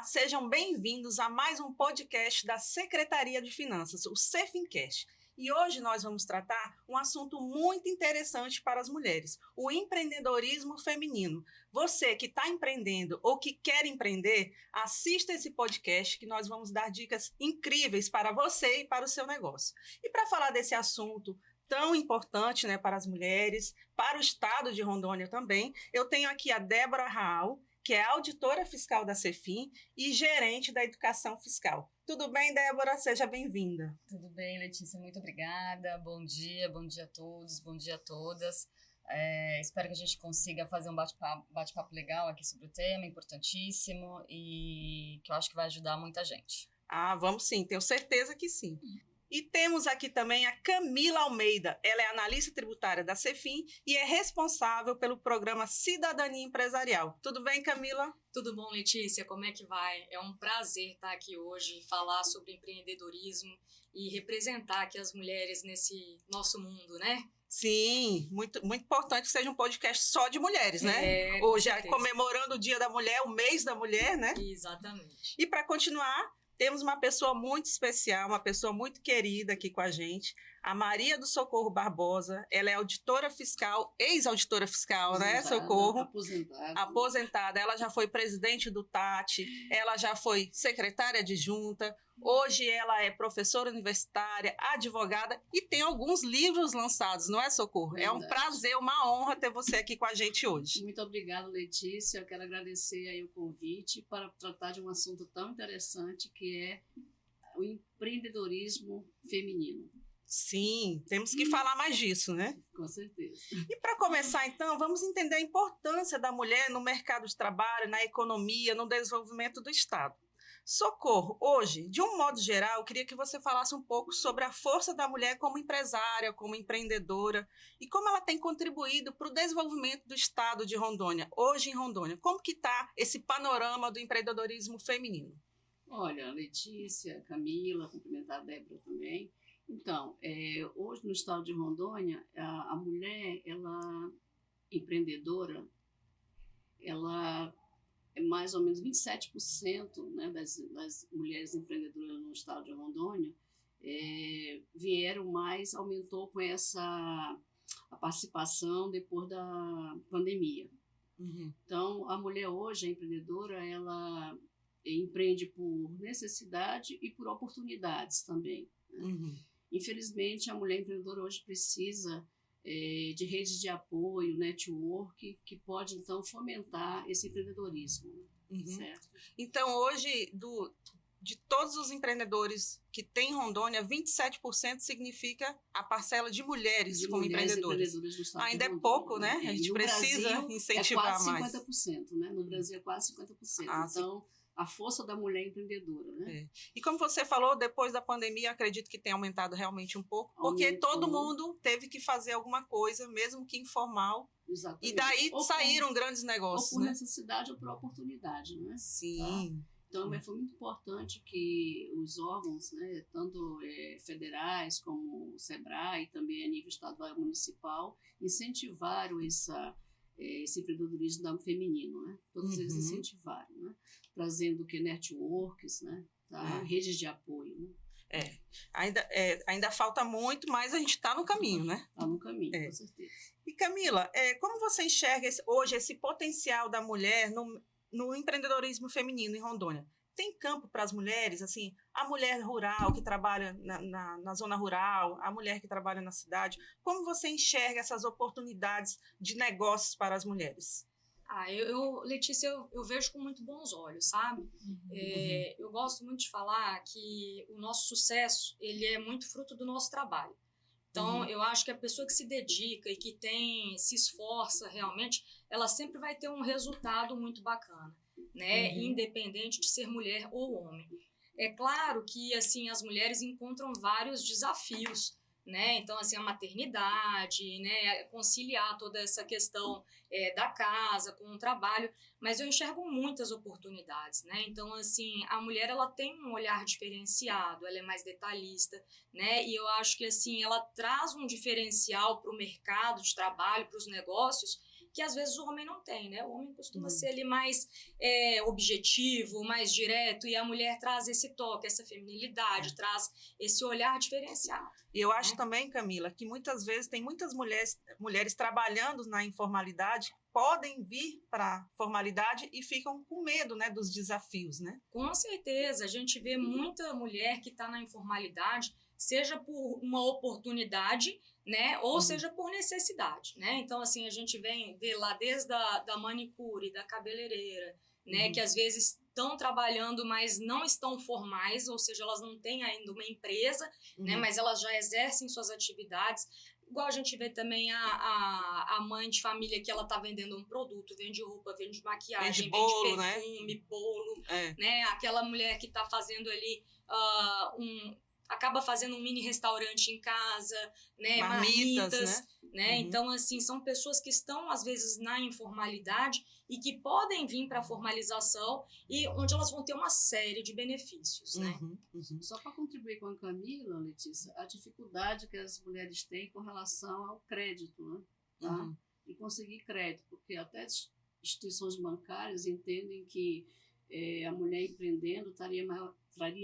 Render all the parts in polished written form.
sejam bem-vindos a mais um podcast da Secretaria de Finanças, o Cefincast. E hoje nós vamos tratar um assunto muito interessante para as mulheres, o empreendedorismo feminino. Você que está empreendendo ou que quer empreender, assista esse podcast que nós vamos dar dicas incríveis para você e para o seu negócio. E para falar desse assunto tão importante, né, para as mulheres, para o estado de Rondônia também, eu tenho aqui a Débora Raal, que é auditora fiscal da Cefim e gerente da educação fiscal. Tudo bem, Débora? Seja bem-vinda. Tudo bem, Letícia, muito obrigada. Bom dia a todos, bom dia a todas. Espero que a gente consiga fazer um bate-papo legal aqui sobre o tema, importantíssimo, e que eu acho que vai ajudar muita gente. Vamos sim, tenho certeza que sim. E temos aqui também a Camila Almeida. Ela é analista tributária da Cefim e é responsável pelo programa Cidadania Empresarial. Tudo bem, Camila? Tudo bom, Letícia? Como é que vai? É um prazer estar aqui hoje, falar sobre empreendedorismo e representar aqui as mulheres nesse nosso mundo, né? Sim, muito importante que seja um podcast só de mulheres, né? Hoje, comemorando o Dia da Mulher, o mês da mulher, né? Exatamente. E para continuar, temos uma pessoa muito especial, uma pessoa muito querida aqui com a gente, a Maria do Socorro Barbosa. Ela é auditora fiscal, ex-auditora fiscal, né, Socorro? Aposentada. Ela já foi presidente do TAT, ela já foi secretária adjunta, hoje ela é professora universitária, advogada e tem alguns livros lançados, não é, Socorro? Verdade. É um prazer, uma honra ter você aqui com a gente hoje. Muito obrigada, Letícia. Eu quero agradecer aí o convite para tratar de um assunto tão interessante que é o empreendedorismo feminino. Sim, temos que falar mais disso, né? Com certeza. E para começar, então, vamos entender a importância da mulher no mercado de trabalho, na economia, no desenvolvimento do Estado. Socorro, hoje, de um modo geral, eu queria que você falasse um pouco sobre a força da mulher como empresária, como empreendedora, e como ela tem contribuído para o desenvolvimento do Estado de Rondônia, hoje em Rondônia. Como que está esse panorama do empreendedorismo feminino? Olha, Letícia, Camila, cumprimentar a Débora também. Então, hoje no estado de Rondônia, a mulher, ela empreendedora, ela é mais ou menos 27%, né, das mulheres empreendedoras no estado de Rondônia aumentou com a participação depois da pandemia. Uhum. Então, a mulher hoje, a empreendedora, ela empreende por necessidade e por oportunidades também, né? Uhum. Infelizmente, a mulher empreendedora hoje precisa de redes de apoio, network, que pode, então, fomentar esse empreendedorismo. Uhum. Certo? Então, hoje, de todos os empreendedores que tem em Rondônia, 27% significa a parcela de mulheres como empreendedoras. Ainda é pouco, né? A gente precisa incentivar mais. É quase 50%, né? No Brasil é quase 50%. Então, a força da mulher empreendedora, né? E como você falou, depois da pandemia, acredito que tenha aumentado realmente um pouco, porque todo mundo teve que fazer alguma coisa, mesmo que informal. Exatamente. E daí saíram grandes negócios, ou por né? necessidade ou por oportunidade, né? Sim. Tá? Então, foi muito importante que os órgãos, né, tanto federais como o SEBRAE, e também a nível estadual e municipal, incentivaram esse empreendedorismo feminino, né? Todos eles incentivaram, né? Trazendo networks, né? Tá? Redes de apoio, né? Ainda falta muito, mas a gente está no caminho, né? Está no caminho, com certeza. E Camila, como você enxerga hoje esse potencial da mulher no empreendedorismo feminino em Rondônia? Tem campo para as mulheres, assim, a mulher rural que trabalha na zona rural, a mulher que trabalha na cidade, como você enxerga essas oportunidades de negócios para as mulheres? Letícia, eu vejo com muito bons olhos, sabe? Eu gosto muito de falar que o nosso sucesso, ele é muito fruto do nosso trabalho. Então, eu acho que a pessoa que se dedica e que se esforça realmente, ela sempre vai ter um resultado muito bacana, né? Independente de ser mulher ou homem. É claro que, assim, as mulheres encontram vários desafios, né? Então, assim, a maternidade, né? Conciliar toda essa questão da casa com o trabalho, mas eu enxergo muitas oportunidades, né? Então, assim, a mulher, ela tem um olhar diferenciado, ela é mais detalhista, né? E eu acho que, assim, ela traz um diferencial para o mercado de trabalho, para os negócios, que às vezes o homem não tem, né? O homem costuma ser ali mais objetivo, mais direto, e a mulher traz esse toque, essa feminilidade, traz esse olhar diferenciado. E eu acho também, Camila, que muitas vezes tem muitas mulheres trabalhando na informalidade, podem vir para a formalidade e ficam com medo, né, dos desafios, né? Com certeza, a gente vê muita mulher que está na informalidade, seja por uma oportunidade, né, ou seja por necessidade, né? Então, assim, a gente vê lá desde da manicure, da cabeleireira, né, que às vezes estão trabalhando, mas não estão formais, ou seja, elas não têm ainda uma empresa, né, mas elas já exercem suas atividades. Igual a gente vê também a mãe de família que ela está vendendo um produto, vende roupa, vende maquiagem, vende bolo, vende perfume, né? bolo, né? Aquela mulher que está fazendo ali acaba fazendo um mini restaurante em casa, né? Marmitas, né? Então, assim, são pessoas que estão, às vezes, na informalidade e que podem vir para a formalização e onde elas vão ter uma série de benefícios, né? Só para contribuir com a Camila, Letícia, a dificuldade que as mulheres têm com relação ao crédito, né? Tá? E conseguir crédito, porque até as instituições bancárias entendem que a mulher empreendendo traria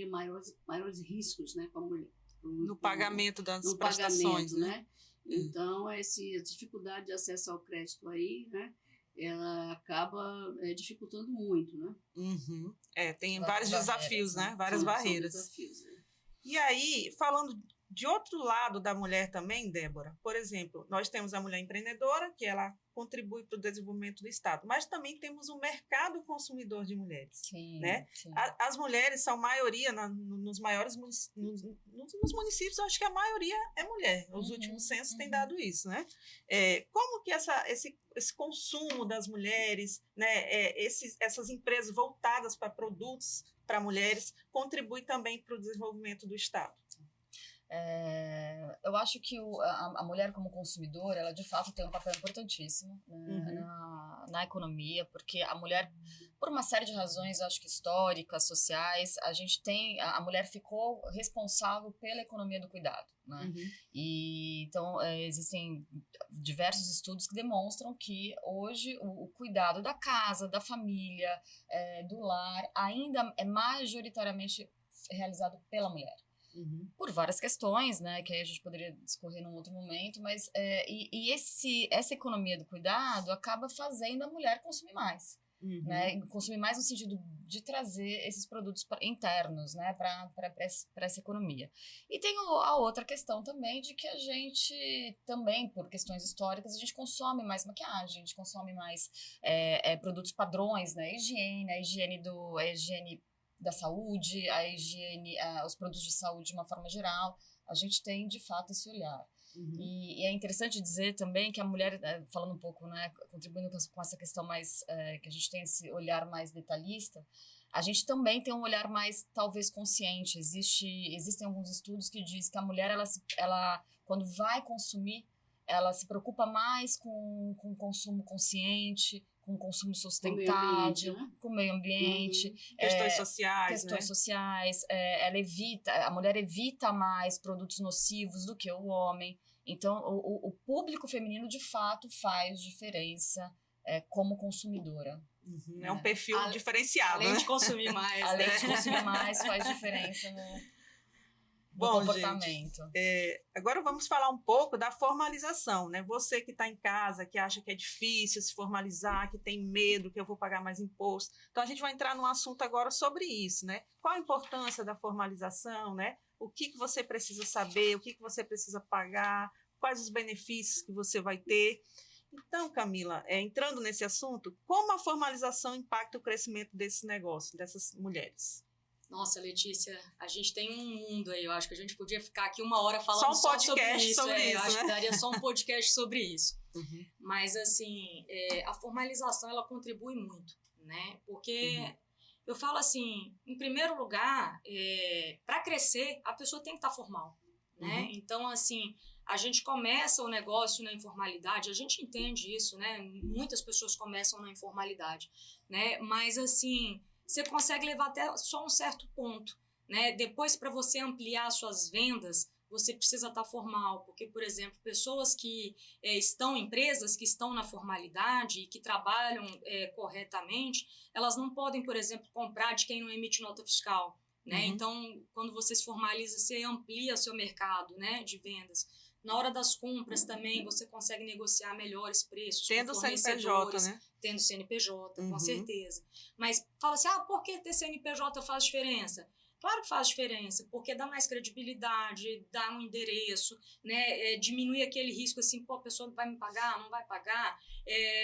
maiores riscos, né, para a mulher. No pagamento das prestações, né? Então, a dificuldade de acesso ao crédito aí, né, ela acaba dificultando muito, né? Tem vários desafios, né? Várias barreiras. Desafios, né? E aí, falando de outro lado da mulher também, Débora, por exemplo, nós temos a mulher empreendedora, que ela contribui para o desenvolvimento do Estado, mas também temos o mercado consumidor de mulheres. Sim, né? sim. As mulheres são maioria nos maiores nos municípios, eu acho que a maioria é mulher. Os últimos censos têm dado isso, né? Como que esse consumo das mulheres, né? Essas empresas voltadas para produtos para mulheres contribui também para o desenvolvimento do Estado? Eu acho que a mulher como consumidora, ela de fato tem um papel importantíssimo, né, na economia, porque a mulher, por uma série de razões, acho que históricas, sociais, a mulher ficou responsável pela economia do cuidado, né? E então existem diversos estudos que demonstram que hoje o cuidado da casa, da família, do lar, ainda é majoritariamente realizado pela mulher. Por várias questões, né, que aí a gente poderia discorrer num outro momento, mas essa economia do cuidado acaba fazendo a mulher consumir mais, né, consumir mais no sentido de trazer esses produtos internos, né, para essa economia. E tem a outra questão também de que a gente também, por questões históricas, a gente consome mais maquiagem, a gente consome mais produtos padrões, né, a higiene da saúde, a higiene, os produtos de saúde de uma forma geral, a gente tem de fato esse olhar. E é interessante dizer também que a mulher, falando um pouco, né, contribuindo com essa questão mais, que a gente tem esse olhar mais detalhista, a gente também tem um olhar mais, talvez, consciente. Existem alguns estudos que dizem que a mulher, ela quando vai consumir, ela se preocupa mais com o consumo consciente, com o consumo sustentável, com o meio ambiente. Questões sociais, a mulher evita mais produtos nocivos do que o homem. Então, o público feminino, de fato, faz diferença como consumidora. É um perfil diferenciado. Além de consumir mais. Além de consumir mais, faz diferença no comportamento. Gente, agora vamos falar um pouco da formalização, né? Você que está em casa, que acha que é difícil se formalizar, que tem medo, que eu vou pagar mais imposto. Então, a gente vai entrar num assunto agora sobre isso, né? Qual a importância da formalização, né? O que você precisa saber, o que você precisa pagar, quais os benefícios que você vai ter. Então, Camila, entrando nesse assunto, como a formalização impacta o crescimento desse negócio, dessas mulheres? Nossa, Letícia, a gente tem um mundo aí. Eu acho que a gente podia ficar aqui uma hora falando só um podcast sobre isso. Eu acho que daria só um podcast sobre isso. Mas, assim, a formalização, ela contribui muito, né? Porque eu falo assim, em primeiro lugar, para crescer, a pessoa tem que estar formal, né? Então, assim, a gente começa o negócio na informalidade, a gente entende isso, né? Muitas pessoas começam na informalidade, né? Mas, assim, você consegue levar até só um certo ponto, né? Depois, para você ampliar suas vendas, você precisa estar formal, porque, por exemplo, pessoas que empresas que estão na formalidade e que trabalham corretamente, elas não podem, por exemplo, comprar de quem não emite nota fiscal, né? Uhum. Então, quando você se formaliza, você amplia seu mercado, né, de vendas. Na hora das compras também, você consegue negociar melhores preços Tendo com CNPJ, fornecedores, né? tendo CNPJ, Uhum. com certeza. Mas fala assim, por que ter CNPJ faz diferença? Claro que faz diferença, porque dá mais credibilidade, dá um endereço, né? Diminui aquele risco assim, a pessoa vai me pagar, não vai pagar,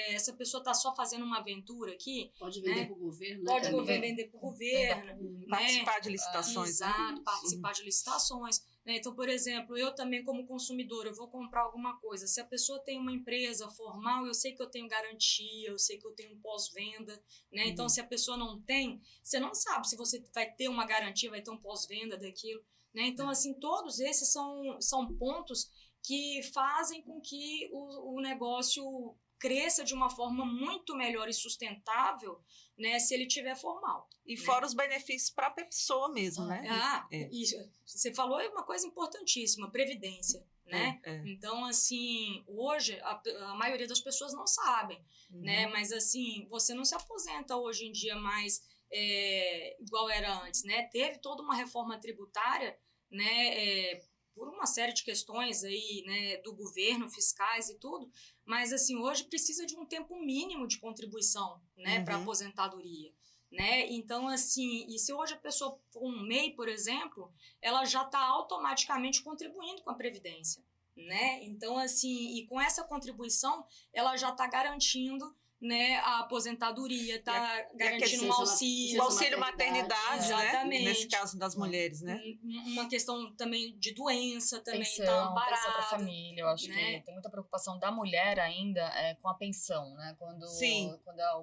essa pessoa está só fazendo uma aventura aqui. Pode vender né? para o governo, Pode né? vender para o governo. Participar de licitações. Exato, né? participar de licitações. Então, por exemplo, eu também como consumidor, eu vou comprar alguma coisa. Se a pessoa tem uma empresa formal, eu sei que eu tenho garantia, eu sei que eu tenho um pós-venda, né? Então, se a pessoa não tem, você não sabe se você vai ter uma garantia, vai ter um pós-venda daquilo, né? Então, assim, todos esses são pontos que fazem com que o negócio cresça de uma forma muito melhor e sustentável, né, se ele tiver formal. E fora os benefícios para a pessoa mesmo, né? Isso, você falou uma coisa importantíssima, previdência, né? Então, assim, hoje a maioria das pessoas não sabem, né? Mas, assim, você não se aposenta hoje em dia mais igual era antes, né? Teve toda uma reforma tributária, né? Por uma série de questões aí, né, do governo, fiscais e tudo, mas, assim, hoje precisa de um tempo mínimo de contribuição, né, para aposentadoria, né? Então, assim, e se hoje a pessoa for um MEI, por exemplo, ela já está automaticamente contribuindo com a Previdência, né? Então, assim, e com essa contribuição, ela já está garantindo, né, a aposentadoria, está garantindo um auxílio. O auxílio maternidade, exatamente. Né? Nesse caso das mulheres, né? Uma questão também de doença também está pensão para a família, eu acho que tem muita preocupação da mulher ainda com a pensão, né? Quando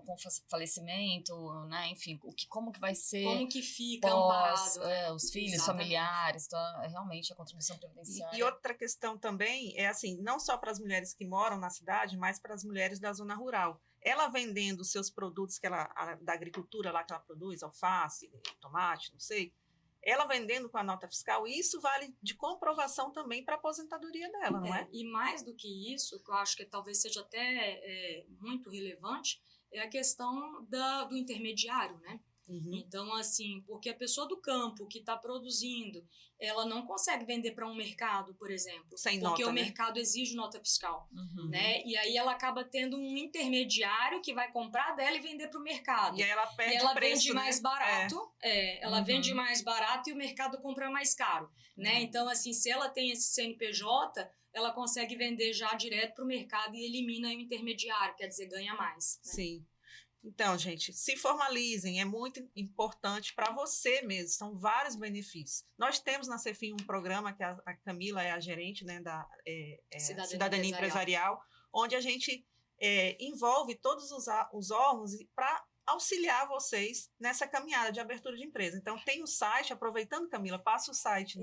com o falecimento, né? Enfim, como que vai ser? Como que fica amparado, os filhos, familiares, então, realmente a contribuição previdenciária. E outra questão também é assim, não só para as mulheres que moram na cidade, mas para as mulheres da zona rural. Ela vendendo os seus produtos da agricultura lá que ela produz, alface, tomate, não sei, ela vendendo com a nota fiscal, isso vale de comprovação também para a aposentadoria dela, não é? E mais do que isso, que eu acho que talvez seja até muito relevante, é a questão do intermediário, né? Então, assim, porque a pessoa do campo que está produzindo, ela não consegue vender para um mercado, por exemplo, sem porque nota, o mercado exige nota fiscal, né? E aí ela acaba tendo um intermediário que vai comprar dela e vender para o mercado. E aí ela perde ela preço, vende mais barato, ela vende mais barato e o mercado compra mais caro, né? Então, assim, se ela tem esse CNPJ, ela consegue vender já direto para o mercado e elimina o intermediário, quer dizer, ganha mais. Né? Sim. Então, gente, se formalizem, é muito importante para você mesmo, são vários benefícios. Nós temos na Cefim um programa que a Camila é a gerente, né, da Cidadania Empresarial, onde a gente envolve todos os órgãos para auxiliar vocês nessa caminhada de abertura de empresa. Então, tem o site, aproveitando, Camila, passa o site.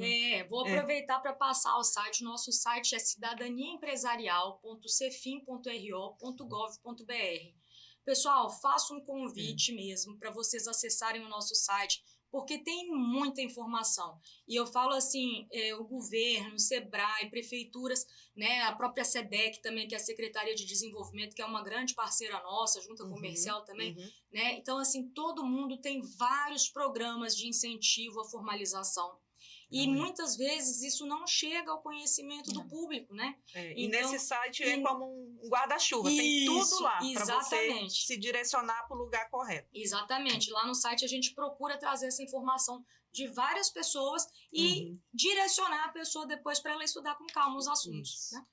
Vou aproveitar para passar o site. Nosso site é cidadaniaempresarial.cefim.ro.gov.br. Pessoal, faço um convite mesmo para vocês acessarem o nosso site, porque tem muita informação. E eu falo assim, o governo, o SEBRAE, prefeituras, né, a própria SEDEC também, que é a Secretaria de Desenvolvimento, que é uma grande parceira nossa, junto à comercial também. Né? Então, assim, todo mundo tem vários programas de incentivo à formalização. E muitas vezes isso não chega ao conhecimento do público, né? E nesse site é como um guarda-chuva, tem tudo lá para você se direcionar para o lugar correto. Exatamente, lá no site a gente procura trazer essa informação de várias pessoas e direcionar a pessoa depois para ela estudar com calma os assuntos. Né?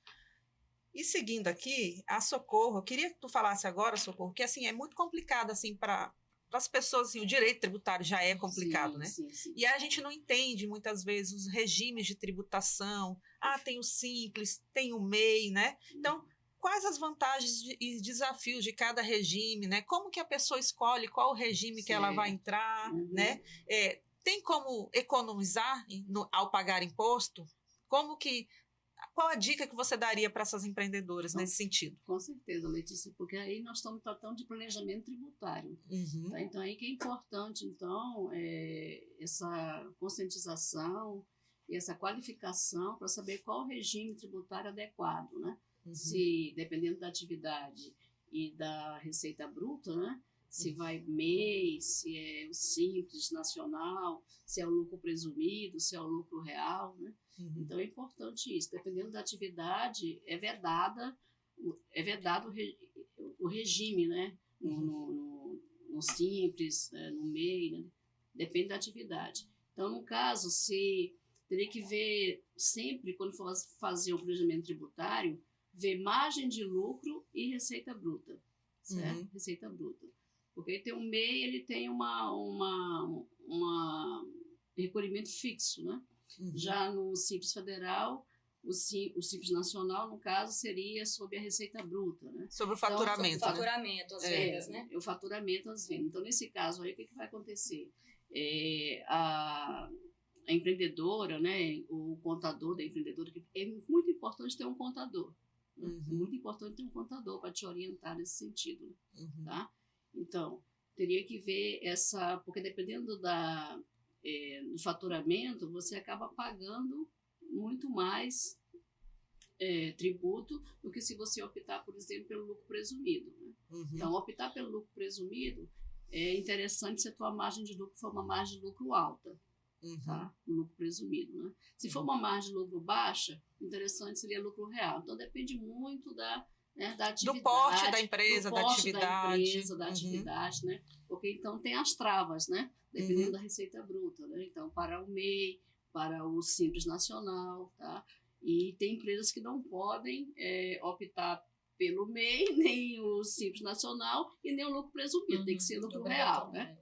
E seguindo aqui, a Socorro, eu queria que tu falasse agora, Socorro, que assim, é muito complicado assim, para as pessoas, assim, o direito tributário já é complicado, né? Sim. E a gente não entende, muitas vezes, os regimes de tributação. Tem o Simples, tem o MEI, né? Então, quais as vantagens e desafios de cada regime, né? Como que a pessoa escolhe qual o regime que ela vai entrar, né? Tem como economizar ao pagar imposto? Qual a dica que você daria para essas empreendedoras nesse sentido? Com certeza, Letícia, porque aí nós estamos tratando de planejamento tributário. Tá? Então, aí que é importante, então, essa conscientização e essa qualificação para saber qual o regime tributário adequado, né? Se, dependendo da atividade e da receita bruta, né? Se vai MEI, se é o simples nacional, se é o lucro presumido, se é o lucro real, né? Então é importante isso. Dependendo da atividade, é vedado o regime, né? No simples, no MEI, né? Depende da atividade. Então, no caso, se teria que ver sempre, quando for fazer o planejamento tributário, ver margem de lucro e receita bruta, certo? Receita bruta. Porque tem um MEI, ele tem um recolhimento fixo, né? Já no Simples Federal, o Simples Nacional, no caso, seria sobre a receita bruta, né? Sobre o faturamento, então, faturamento, as vendas, né? O faturamento, as vendas. Então, nesse caso aí, o que vai acontecer? A empreendedora, né, o contador da empreendedora, é muito importante ter um contador. Muito importante ter um contador para te orientar nesse sentido, né? Tá? Então, teria que ver porque dependendo do faturamento, você acaba pagando muito mais tributo do que se você optar, por exemplo, pelo lucro presumido, né? Então, optar pelo lucro presumido é interessante se a tua margem de lucro for uma margem de lucro alta, tá? O lucro presumido, né? Se for uma margem de lucro baixa, interessante seria lucro real. Então, depende muito da atividade. Do porte da empresa, da atividade. Né? Porque, então, tem as travas, né? Dependendo da receita bruta, né? Então, para o MEI, para o Simples Nacional, tá? E tem empresas que não podem optar pelo MEI, nem o Simples Nacional e nem o lucro presumido, tem que ser lucro real, né?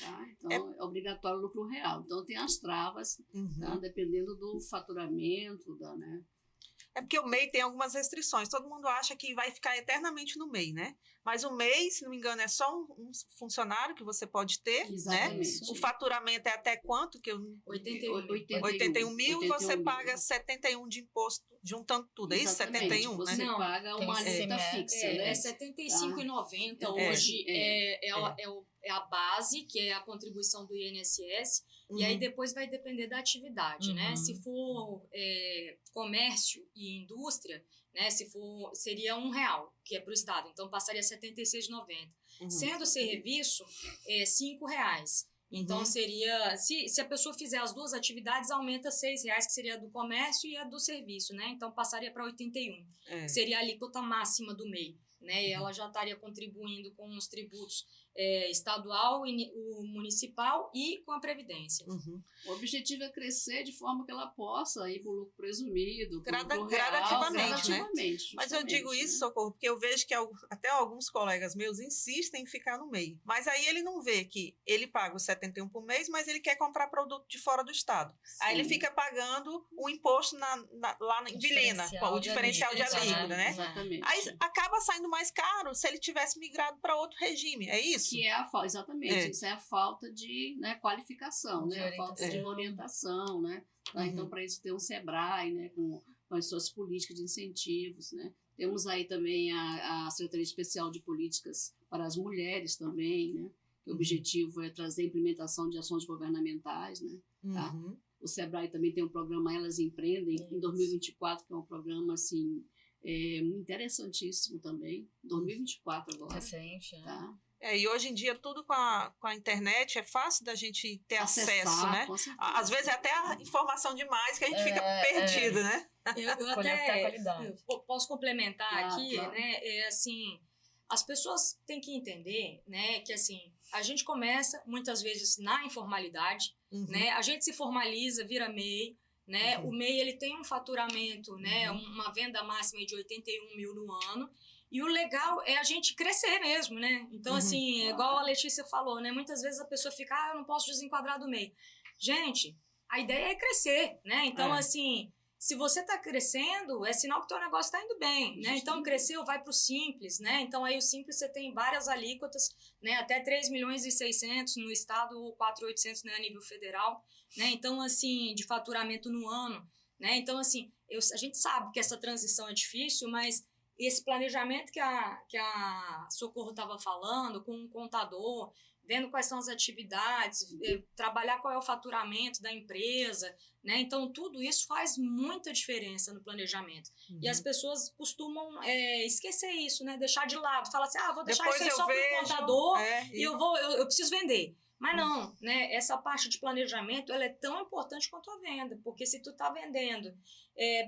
Tá? Então, é obrigatório o lucro real. Então, tem as travas, tá? Dependendo do faturamento, né? É porque o MEI tem algumas restrições. Todo mundo acha que vai ficar eternamente no MEI, né? Mas o MEI, se não me engano, é só um funcionário que você pode ter, Exatamente. né? O faturamento é até quanto? 81 mil e você paga 71 de imposto, juntando tudo. É isso? 71, você né? Não, paga uma alíquota fixa, né? É 75,90 hoje é a base, que é a contribuição do INSS, e aí depois vai depender da atividade, né? Se for comércio e indústria, né? Seria R$1, que é para o Estado, então passaria a 76,90. Sendo serviço, R$5. Então seria, se a pessoa fizer as duas atividades, aumenta R$6, que seria a do comércio e a do serviço, né? Então passaria para 81, que seria a alíquota máxima do MEI, né? E ela já estaria contribuindo com os tributos estadual, o municipal e com a Previdência. O objetivo é crescer de forma que ela possa ir para o lucro presumido, gradativamente, né? Mas eu digo isso, Socorro, porque eu vejo que até alguns colegas meus insistem em ficar no MEI. Mas aí ele não vê que ele paga os 71 por mês, mas ele quer comprar produto de fora do estado. Sim. Aí ele fica pagando o imposto lá em Vilhena, o diferencial de alíquota, né? Exatamente. Aí acaba saindo mais caro se ele tivesse migrado para outro regime, é isso? Que é a falta, exatamente, isso é a falta de qualificação, né? A falta de orientação, né? Então, para isso tem um SEBRAE, né? Com as suas políticas de incentivos, né? Temos aí também a Secretaria Especial de Políticas para as Mulheres também, né? Que o objetivo é trazer a implementação de ações governamentais, né? Tá? O SEBRAE também tem um programa Elas Empreendem, em 2024, que é um programa, assim, interessantíssimo também. 2024 agora. Recente, né? Tá? E hoje em dia tudo com a internet é fácil da gente ter acesso, né? Às vezes é até a informação demais que a gente fica perdido, né? Eu até posso complementar aqui, claro. Né? Assim, as pessoas têm que entender, né, que assim, a gente começa muitas vezes na informalidade, né? A gente se formaliza, vira MEI, né? O MEI ele tem um faturamento, né? Uma venda máxima de 81 mil no ano. E o legal é a gente crescer mesmo, né? Então, assim, igual a Letícia falou, né? Muitas vezes a pessoa fica, eu não posso desenquadrar do MEI. Gente, a ideia é crescer, né? Então, assim, se você está crescendo, é sinal que o teu negócio está indo bem, né? Então, cresceu, vai para o Simples, né? Então, aí o Simples você tem várias alíquotas, né? Até 3.600.000 no estado ou 4.800.000, né? A nível federal, né? Então, assim, de faturamento no ano, né? Então, assim, a gente sabe que essa transição é difícil, mas esse planejamento que a Socorro estava falando, com um contador vendo quais são as atividades, trabalhar qual é o faturamento da empresa, né? Então, tudo isso faz muita diferença no planejamento. E as pessoas costumam esquecer isso, né? Deixar de lado, falar assim, vou deixar Depois isso aí só para o contador e eu preciso vender. Mas não, né? Essa parte de planejamento, ela é tão importante quanto a venda, porque se tu tá vendendo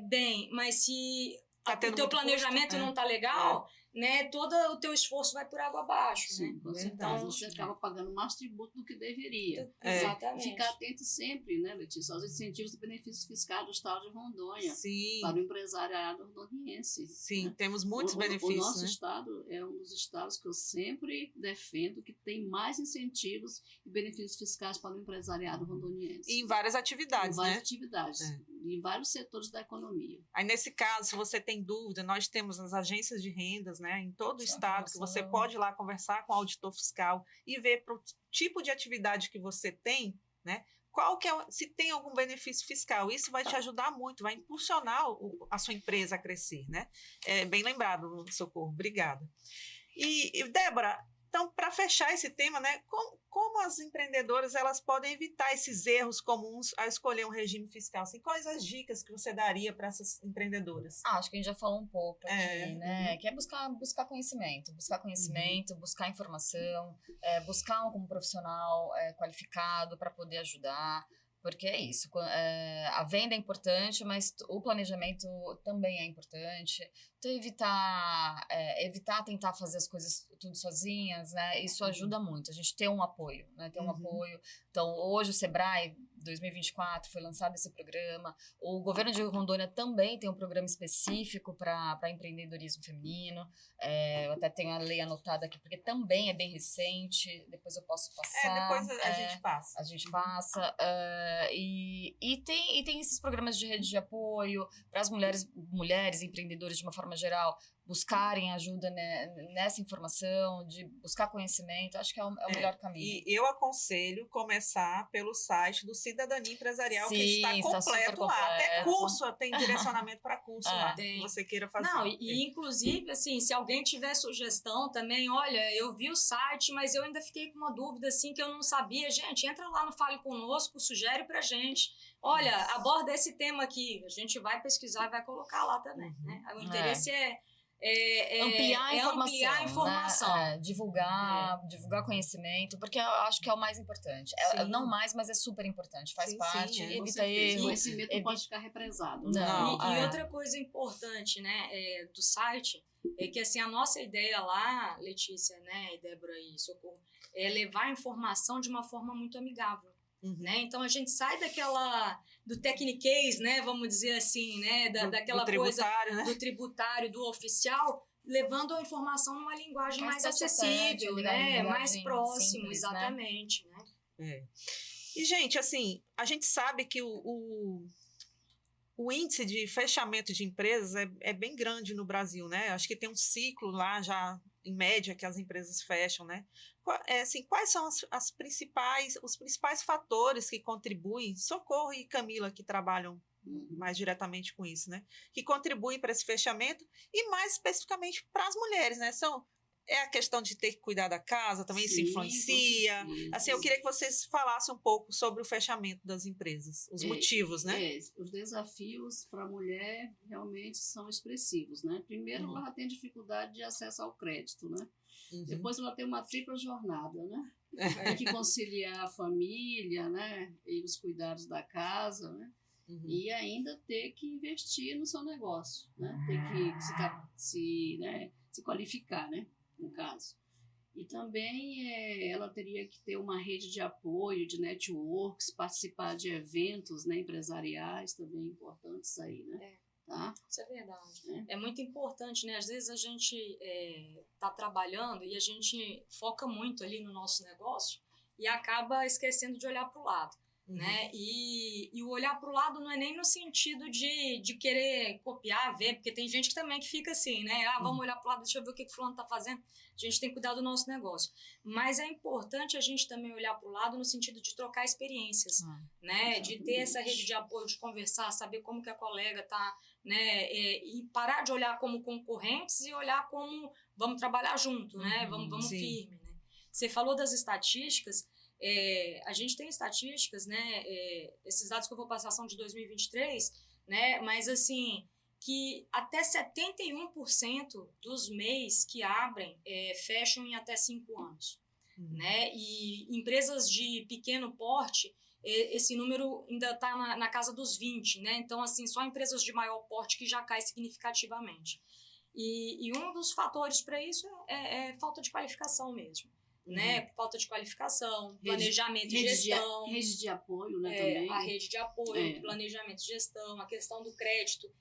bem, mas se o teu planejamento não tá legal, né? Todo o teu esforço vai por água abaixo, sim, né? Com certeza. Então, você acaba pagando mais tributo do que deveria. Exatamente. Ficar atento sempre, né, Letícia, aos incentivos e benefícios fiscais do Estado de Rondônia, sim, para o empresariado rondoniense. Sim, né? temos muitos benefícios. O nosso né? estado é um dos estados que eu sempre defendo que tem mais incentivos e benefícios fiscais para o empresariado rondoniense. E em várias atividades, em várias né? atividades, em vários setores da economia. Aí, nesse caso, se você tem dúvida, nós temos as agências de rendas, né, em todo o estado, que você pode ir lá conversar com o auditor fiscal e ver para o tipo de atividade que você tem, né, se tem algum benefício fiscal. Isso vai te ajudar muito, vai impulsionar a sua empresa a crescer, né? Bem lembrado, Socorro. Obrigada. E Débora, então, para fechar esse tema, né, como as empreendedoras elas podem evitar esses erros comuns ao escolher um regime fiscal? Assim, quais as dicas que você daria para essas empreendedoras? Acho que a gente já falou um pouco aqui, né? Que é buscar conhecimento, buscar informação, buscar algum profissional qualificado para poder ajudar. Porque é isso, a venda é importante, mas o planejamento também é importante. Então, evitar tentar fazer as coisas tudo sozinhas, né? Isso ajuda muito, a gente ter um apoio, né? Ter um apoio. Então, hoje o Sebrae 2024 foi lançado esse programa. O governo de Rondônia também tem um programa específico para empreendedorismo feminino. Eu até tenho a lei anotada aqui, porque também é bem recente. Depois eu posso passar. Depois a gente passa. A gente passa. E tem esses programas de rede de apoio para as mulheres empreendedoras de uma forma geral buscarem ajuda nessa informação, de buscar conhecimento. Acho que é o melhor caminho. E eu aconselho começar pelo site do Cidadania Empresarial, Sim, que está completo lá. Até curso, tem direcionamento para curso lá, que você queira fazer. Não, e inclusive, assim, se alguém tiver sugestão também, olha, eu vi o site, mas eu ainda fiquei com uma dúvida, assim, que eu não sabia. Gente, entra lá no Fale Conosco, sugere pra gente. Olha, aborda esse tema aqui. A gente vai pesquisar e vai colocar lá também, né? O interesse ampliar a informação, né? Divulgar conhecimento, porque eu acho que é o mais importante. Não mais, mas é super importante. Faz parte, evita erro. O conhecimento não pode ficar represado. E outra coisa importante, né, do site é que assim, a nossa ideia lá, Letícia, né, e Débora e Socorro, é levar a informação de uma forma muito amigável. Né? Então a gente sai do techniquez, né? Vamos dizer assim, né? Daquela coisa do tributário, do oficial, levando a informação numa linguagem mais acessível, né? Mais próximo, simples, exatamente, né? E gente, assim, a gente sabe que o índice de fechamento de empresas é bem grande no Brasil, né? Acho que tem um ciclo lá já em média que as empresas fecham, né? Assim, quais são os principais fatores que contribuem, Socorro e Camila, que trabalham mais diretamente com isso, né? Que contribuem para esse fechamento e mais especificamente para as mulheres, né? É a questão de ter que cuidar da casa, também se influencia. Assim, eu queria que vocês falassem um pouco sobre o fechamento das empresas, os motivos, né? Os desafios para a mulher realmente são expressivos, né? Primeiro, ela tem dificuldade de acesso ao crédito, né? Depois ela tem uma tripla jornada, né? Tem que conciliar a família, né? E os cuidados da casa, né? E ainda ter que investir no seu negócio, né? Ter que se qualificar, né? No caso. E também ela teria que ter uma rede de apoio, de networks, participar de eventos, né, empresariais, também é importante isso aí, né? Tá? Isso é verdade. É muito importante, né? Às vezes a gente está trabalhando e a gente foca muito ali no nosso negócio e acaba esquecendo de olhar para o lado. Né? E o olhar para o lado não é nem no sentido de querer copiar, ver, porque tem gente também que fica assim, né? Vamos olhar para o lado, deixa eu ver o que o fulano está fazendo. A gente tem que cuidar do nosso negócio. Mas é importante a gente também olhar para o lado no sentido de trocar experiências, né? De ter essa rede de apoio, de conversar, saber como que a colega está, né? E parar de olhar como concorrentes e olhar como vamos trabalhar junto, né? Vamos firme, né? Você falou das estatísticas, a gente tem estatísticas, né? Esses dados que eu vou passar são de 2023, né? Mas, assim, que até 71% dos MEIs que abrem fecham em até 5 anos. Né? E empresas de pequeno porte, esse número ainda está na casa dos 20, né? Então, assim, só empresas de maior porte que já cai significativamente. E um dos fatores para isso é falta de qualificação mesmo, né? Falta de qualificação, planejamento e gestão. Rede de apoio, né, também. A rede de apoio, planejamento e gestão, a questão do crédito.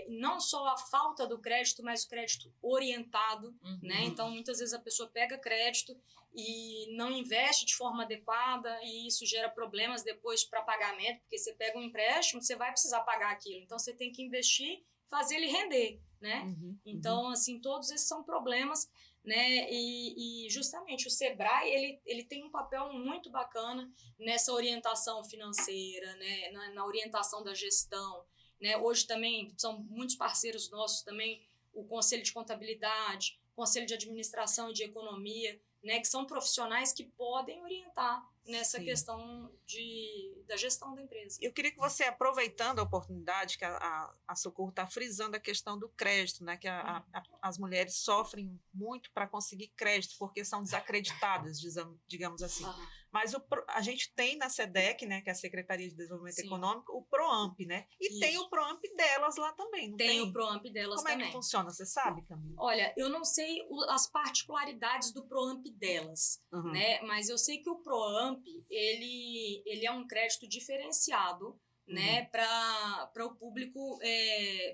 Não só a falta do crédito, mas o crédito orientado, né? Então, muitas vezes a pessoa pega crédito e não investe de forma adequada e isso gera problemas depois para pagamento, porque você pega um empréstimo, você vai precisar pagar aquilo. Então, você tem que investir, fazer ele render, né? Então, assim, todos esses são problemas, né? E justamente o Sebrae, ele tem um papel muito bacana nessa orientação financeira, né? Na orientação da gestão, né? Hoje também são muitos parceiros nossos também, o Conselho de Contabilidade, Conselho de Administração e de Economia, né? Que são profissionais que podem orientar nessa questão da gestão da empresa. Eu queria que você, aproveitando a oportunidade que a Socorro está frisando a questão do crédito, né? Que as mulheres sofrem muito para conseguir crédito, porque são desacreditadas, digamos assim. Mas a gente tem na SEDEC, né, que é a Secretaria de Desenvolvimento Econômico, o PROAMP, né? E tem o PROAMP delas lá também, não tem? Tem o PROAMP delas também. Como é que funciona? Você sabe, Camila? Olha, eu não sei as particularidades do PROAMP delas, né? Mas eu sei que o PROAMP, ele é um crédito diferenciado, né, para o público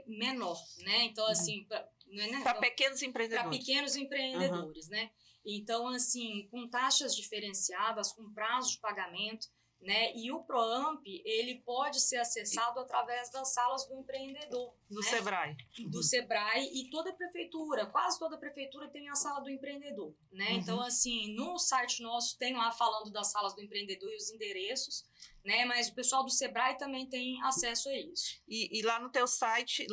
menor, né? Então, assim, para pequenos empreendedores. Para pequenos empreendedores, né? Então, assim, com taxas diferenciadas, com prazo de pagamento, né? E o PROAMP, ele pode ser acessado através das salas do empreendedor. Do né? Sebrae. Do Sebrae, e toda a prefeitura, quase toda a prefeitura tem a sala do empreendedor, né? Então, assim, no site nosso tem lá falando das salas do empreendedor e os endereços, né? Mas o pessoal do Sebrae também tem acesso a isso. E lá no teu site,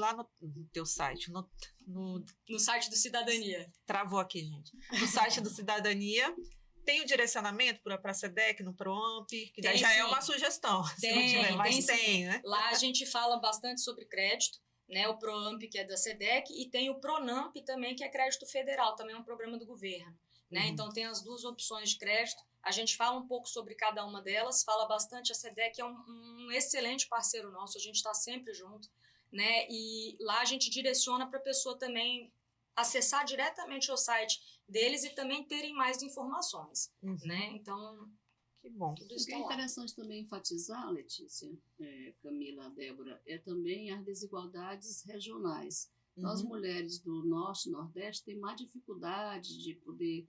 no site do Cidadania. Travou aqui, gente. No site do Cidadania, tem o direcionamento para a SEDEC, no PROAMP, que daí já é uma sugestão. Tem, né? Lá a gente fala bastante sobre crédito, né? O PROAMP, que é da SEDEC, e tem o PRONAMP também, que é crédito federal, também é um programa do governo, né? Então tem as duas opções de crédito. A gente fala um pouco sobre cada uma delas, fala bastante. A SEDEC é um excelente parceiro nosso, a gente está sempre junto, né? E lá a gente direciona para a pessoa também acessar diretamente o site deles e também terem mais informações, né? Então, que bom. O que é interessante também enfatizar, Letícia, Camila, Débora, é também as desigualdades regionais. Então, as mulheres do Norte e Nordeste têm mais dificuldade de poder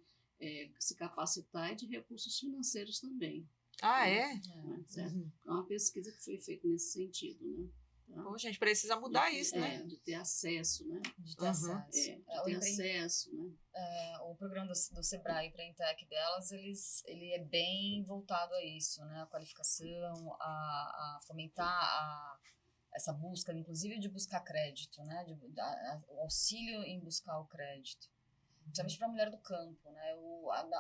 se capacitar e de recursos financeiros também. Ah, é? Certo? É uma pesquisa que foi feita nesse sentido, né? Bom, gente, precisa mudar isso, né? De ter acesso, né? De ter acesso. De ter acesso, né? O programa do Sebrae para a Intec delas, ele é bem voltado a isso, né? A qualificação, a fomentar essa busca, inclusive de buscar crédito, né? O auxílio em buscar o crédito. Principalmente para a mulher do campo, né?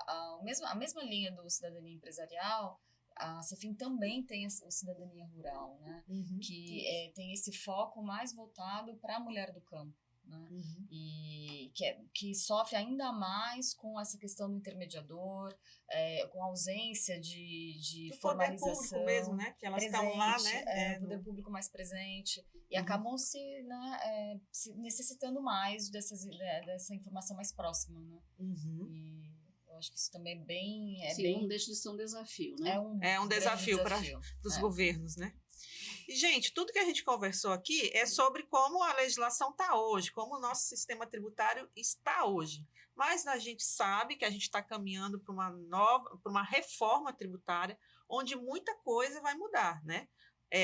A mesma linha do Cidadania Empresarial, a Cefim também tem o Cidadania Rural, né? Que tem esse foco mais voltado para a mulher do campo, né? E que sofre ainda mais com essa questão do intermediador, com a ausência de formalização. Poder público mesmo, né? Que elas estão lá, né? O poder público mais presente. E acabam se necessitando mais dessa informação mais próxima, né? E eu acho que isso também não deixa de ser um desafio, né? É um desafio para os governos, né? E, gente, tudo que a gente conversou aqui é sobre como a legislação está hoje, como o nosso sistema tributário está hoje. Mas a gente sabe que a gente está caminhando para uma reforma tributária, onde muita coisa vai mudar, né?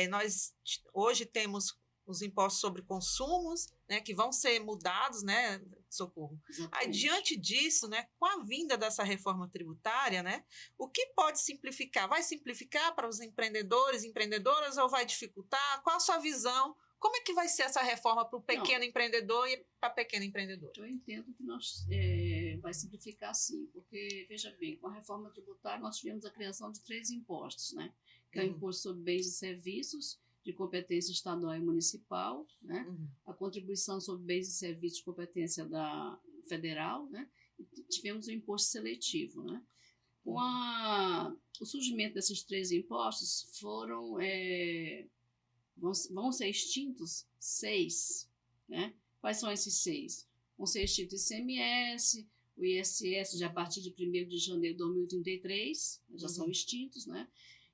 Nós hoje temos os impostos sobre consumos, né, que vão ser mudados, né, Socorro? Aí, diante disso, né, com a vinda dessa reforma tributária, né, o que pode simplificar? Vai simplificar para os empreendedores, empreendedoras, ou vai dificultar? Qual a sua visão? Como é que vai ser essa reforma para o pequeno empreendedor e para a pequena empreendedora? Eu entendo que nós vai simplificar sim, porque, veja bem, com a reforma tributária nós tivemos a criação de 3 impostos, né? Que é o Imposto sobre Bens e Serviços, de competência estadual e municipal, né? A contribuição sobre bens e serviços de competência da federal, né? E tivemos o imposto seletivo, né? Com o surgimento desses 3 impostos, vão ser extintos 6, né? Quais são esses 6? Vão ser extintos o ICMS, o ISS, já a partir de 1º de janeiro de 2033, já são extintos, né?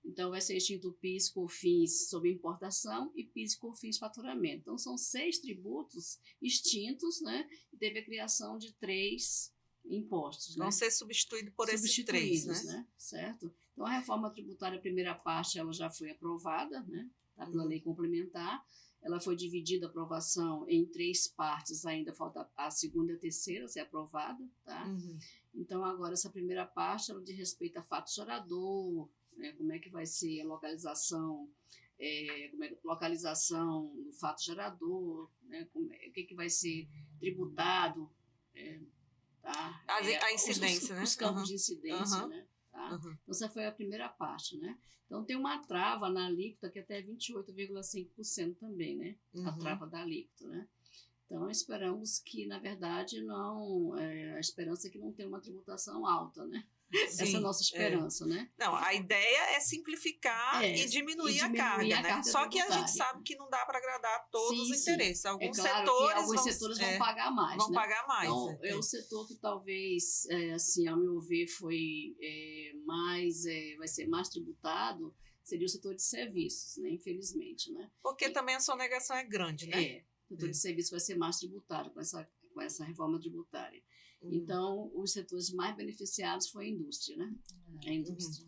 Então, vai ser extinto o PIS, COFINS sobre importação e PIS e COFINS faturamento. Então, são 6 tributos extintos, né? E teve a criação de 3 impostos. Vão ser substituídos por esses 3, né? Certo? Então, a reforma tributária, a primeira parte, ela já foi aprovada, né? Tá, pela lei complementar. Ela foi dividida a aprovação em 3 partes, ainda falta a segunda e a terceira ser aprovada, tá? Então, agora, essa primeira parte, ela diz respeito a fato gerador, né? Como é que vai ser a localização, localização do fato gerador, né? O que vai ser tributado, tá? A incidência, né? Os campos de incidência, né? Tá? Então, essa foi a primeira parte, né? Então, tem uma trava na alíquota que é até 28,5% também, né? A trava da alíquota, né? Então, esperamos que, na verdade, a esperança é que não tenha uma tributação alta, né? Sim, essa é a nossa esperança, né? Não, a ideia é simplificar e diminuir a carga, né? Só que a gente sabe que não dá para agradar todos os interesses. Alguns setores vão pagar mais, vão né? pagar mais. Então, é o setor que talvez, assim, ao meu ver, vai ser mais tributado, seria o setor de serviços, né? Infelizmente, né? Porque também a sonegação é grande, né? O setor de serviços vai ser mais tributado com essa reforma tributária. Então, os setores mais beneficiados foi a indústria, né? A indústria.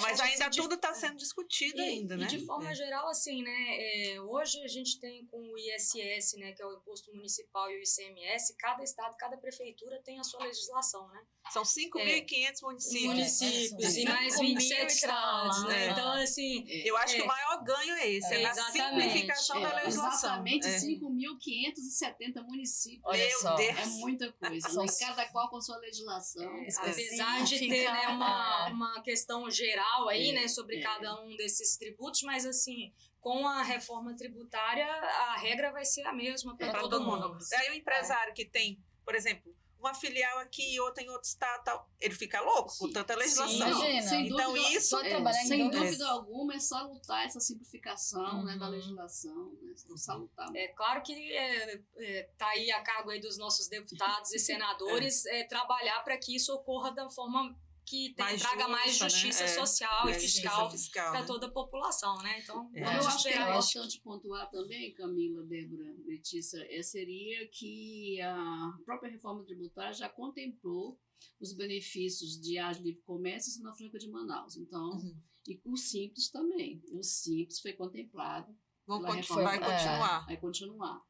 Mas ainda tudo está sendo discutido ainda, né? E de forma geral, assim, né? Hoje a gente tem com o ISS, né? Que é o Imposto Municipal, e o ICMS, cada estado, cada prefeitura tem a sua legislação, né? São 5.500 municípios. Municípios e mais 27 estados, né? Então, assim... Eu acho que o maior ganho é esse, na simplificação da legislação. Exatamente, 5.570 municípios. Meu Deus! É muita coisa, né? Cada qual com sua legislação. Apesar de ter, né, uma questão geral aí, né, sobre cada um desses tributos, mas, assim... Com a reforma tributária, a regra vai ser a mesma para todo mundo. Aí o empresário que tem, por exemplo, uma filial aqui e outra em outro estado, ele fica louco com tanta legislação. Imagina. Então, isso... Sem dúvida alguma, é salutar essa simplificação, né, da legislação. Né, salutar. É claro que está aí a cargo aí dos nossos deputados e senadores trabalhar para que isso ocorra da forma que traga mais justiça, né? social e fiscal para toda a população, né? Então, eu acho que é importante pontuar também, Camila, Débora, Letícia, seria que a própria reforma tributária já contemplou os benefícios de ágio de livre comércio na Franca de Manaus. Então, e o Simples também. O Simples foi contemplado. Vai continuar.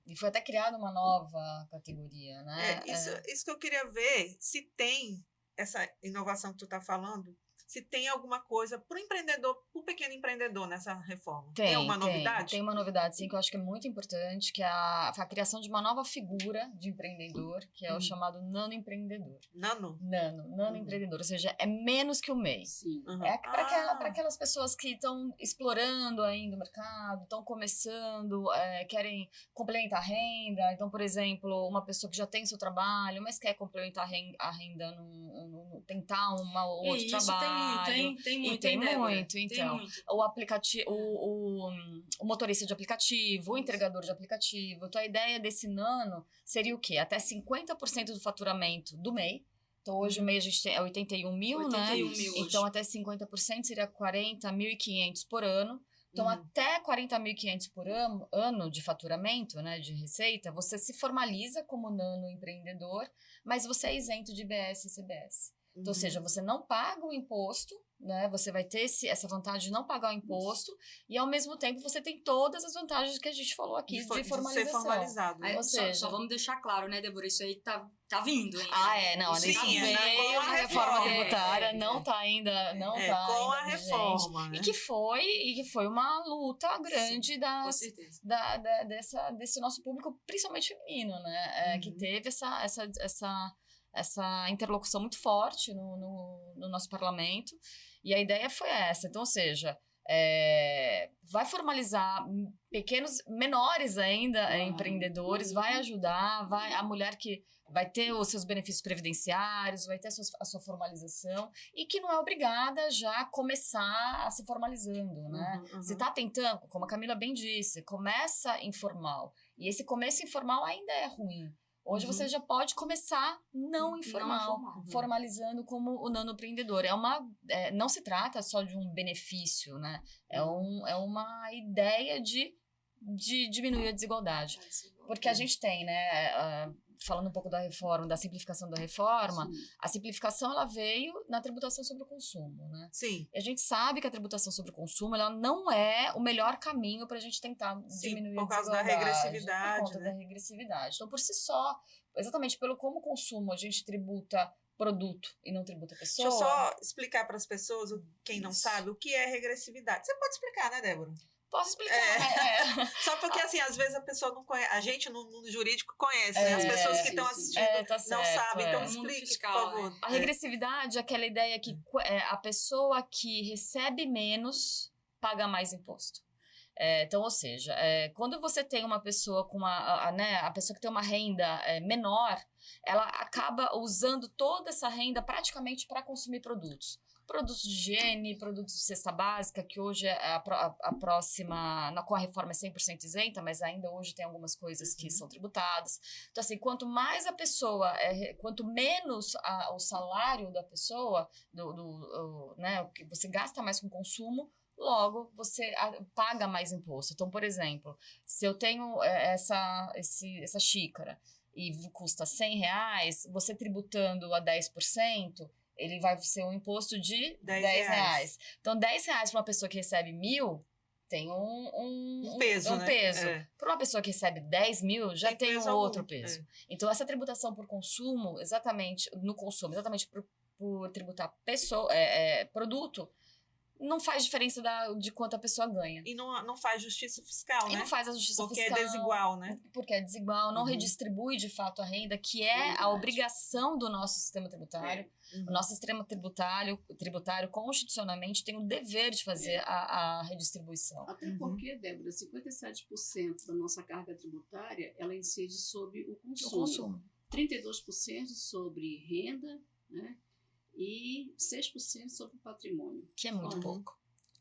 E foi até criada uma nova categoria, né? Isso que eu queria ver, se tem essa inovação que tu está falando, se tem alguma coisa para o empreendedor, para o pequeno empreendedor nessa reforma. Tem alguma novidade? Tem uma novidade, sim, que eu acho que é muito importante, que é a criação de uma nova figura de empreendedor, que é o chamado nano-empreendedor. Nano-empreendedor, ou seja, é menos que o MEI. É para aquelas pessoas que estão explorando ainda o mercado, estão começando, querem complementar a renda. Então, por exemplo, uma pessoa que já tem seu trabalho, mas quer complementar a renda, tentar outro trabalho. Tem muito. Então, o aplicativo, o motorista de aplicativo, o entregador de aplicativo. Então, a ideia desse nano seria o quê? Até 50% do faturamento do MEI. Então, hoje o MEI a gente tem 81 mil, né? Então, até 50% seria 40.500 por ano. Então, até 40.500 por ano de faturamento, né, de receita, você se formaliza como nano empreendedor, mas você é isento de IBS e CBS. Então, ou seja, você não paga o imposto, né? Você vai ter essa vantagem de não pagar o imposto e, ao mesmo tempo, você tem todas as vantagens que a gente falou aqui de formalização. Ser formalizado. Aí, só vamos deixar claro, né, Débora? Isso aí tá vindo, hein? Não, sim, veio a reforma tributária, não tá ainda, com a reforma, né? E que foi uma luta grande desse nosso público, principalmente feminino, né? Que teve essa interlocução muito forte no nosso parlamento, e a ideia foi essa. Então, ou seja, vai formalizar menores ainda, empreendedores, vai ajudar, a mulher que vai ter os seus benefícios previdenciários, vai ter a sua formalização, e que não é obrigada já a começar a se formalizando, né? Se está tentando, como a Camila bem disse, começa informal, e esse começo informal ainda é ruim. Hoje você já pode começar não informal, formalizando como o nanoempreendedor. Não se trata só de um benefício, né? É uma ideia de diminuir a desigualdade. Porque a gente tem, né? Falando um pouco da reforma, da simplificação da reforma, a simplificação ela veio na tributação sobre o consumo, né? Sim. E a gente sabe que a tributação sobre o consumo ela não é o melhor caminho para a gente tentar diminuir a desigualdade. Por causa da regressividade. Por conta da regressividade. Então, por si só, exatamente pelo como o consumo a gente tributa produto e não tributa pessoa. Deixa eu só explicar para as pessoas, quem não sabe, o que é regressividade. Você pode explicar, né, Débora? Posso explicar. Só porque, assim, às vezes a pessoa não conhece, a gente no mundo jurídico conhece, né? As pessoas que estão assistindo não sabem, então explique, por favor. A regressividade é aquela ideia que a pessoa que recebe menos paga mais imposto. Então, ou seja, quando você tem uma pessoa com a pessoa que tem uma renda menor, ela acaba usando toda essa renda praticamente para consumir produtos de higiene, produtos de cesta básica, que hoje a próxima, com a reforma é 100% isenta, mas ainda hoje tem algumas coisas que são tributadas. Então, assim, quanto mais a pessoa, quanto menos o salário da pessoa, né, o que você gasta mais com consumo, logo você paga mais imposto. Então, por exemplo, se eu tenho essa xícara e custa R$100, você tributando a 10%, ele vai ser um imposto de R$10. Então, R$10 para uma pessoa que recebe 1.000, tem um peso, né? Para uma pessoa que recebe 10.000, já tem um outro peso. Então, essa tributação por consumo, exatamente por tributar produto, não faz diferença de quanto a pessoa ganha. E não faz justiça fiscal, né? E não faz a justiça fiscal. Porque é desigual, né? Porque é desigual, não redistribui de fato a renda, que é a obrigação do nosso sistema tributário. O nosso sistema tributário constitucionalmente tem o dever de fazer a redistribuição. Até porque, Débora, 57% da nossa carga tributária, ela incide sobre o consumo. 32% sobre renda, né? E 6% sobre o patrimônio. Que é muito pouco.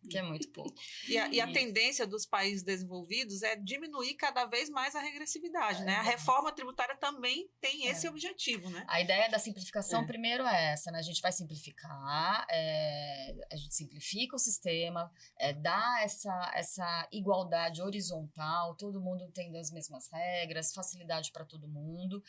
Que é muito pouco. E a tendência dos países desenvolvidos é diminuir cada vez mais a regressividade, né? A reforma tributária também tem esse objetivo, né? A ideia da simplificação, primeiro, é essa, né? A gente vai simplificar, a gente simplifica o sistema, dá essa igualdade horizontal, todo mundo tendo as mesmas regras, facilidade para todo mundo,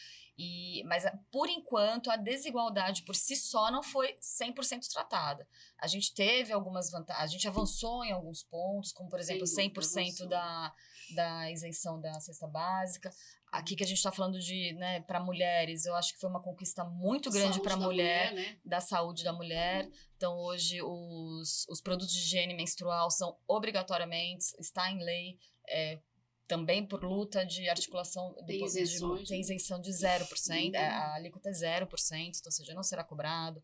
mas, por enquanto, a desigualdade por si só não foi 100% tratada. A gente teve algumas vantagens, a gente avançou em alguns pontos, como, por exemplo, 100% da isenção da cesta básica. Aqui que a gente está falando de, né, para mulheres, eu acho que foi uma conquista muito grande para a mulher, né? Da saúde da mulher. Então, hoje, os produtos de higiene menstrual são obrigatoriamente, está em lei, também por luta de articulação. Tem isenção de 0%, a alíquota é 0%, então, ou seja, não será cobrado.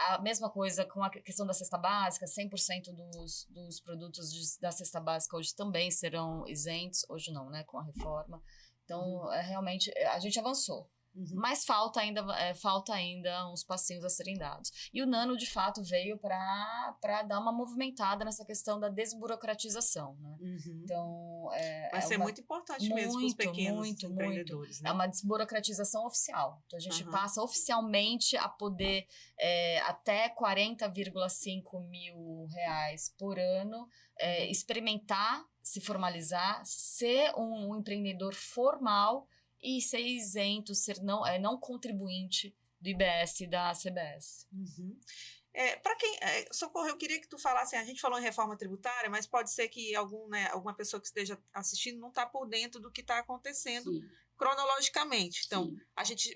A mesma coisa com a questão da cesta básica, 100% dos produtos da cesta básica hoje também serão isentos, hoje não, né, com a reforma. Então, realmente, a gente avançou. Mas falta ainda uns passinhos a serem dados. E o Nano, de fato, veio para dar uma movimentada nessa questão da desburocratização, né? Então, vai ser muito importante mesmo para os pequenos empreendedores, né? É uma desburocratização oficial. Então, a gente passa oficialmente a poder, até R$40,5 mil por ano, experimentar, se formalizar, ser um empreendedor formal e ser isento, ser não contribuinte do IBS e da CBS. Para quem... Socorro, eu queria que tu falasse, a gente falou em reforma tributária, mas pode ser que alguma pessoa que esteja assistindo não está por dentro do que está acontecendo cronologicamente. Então,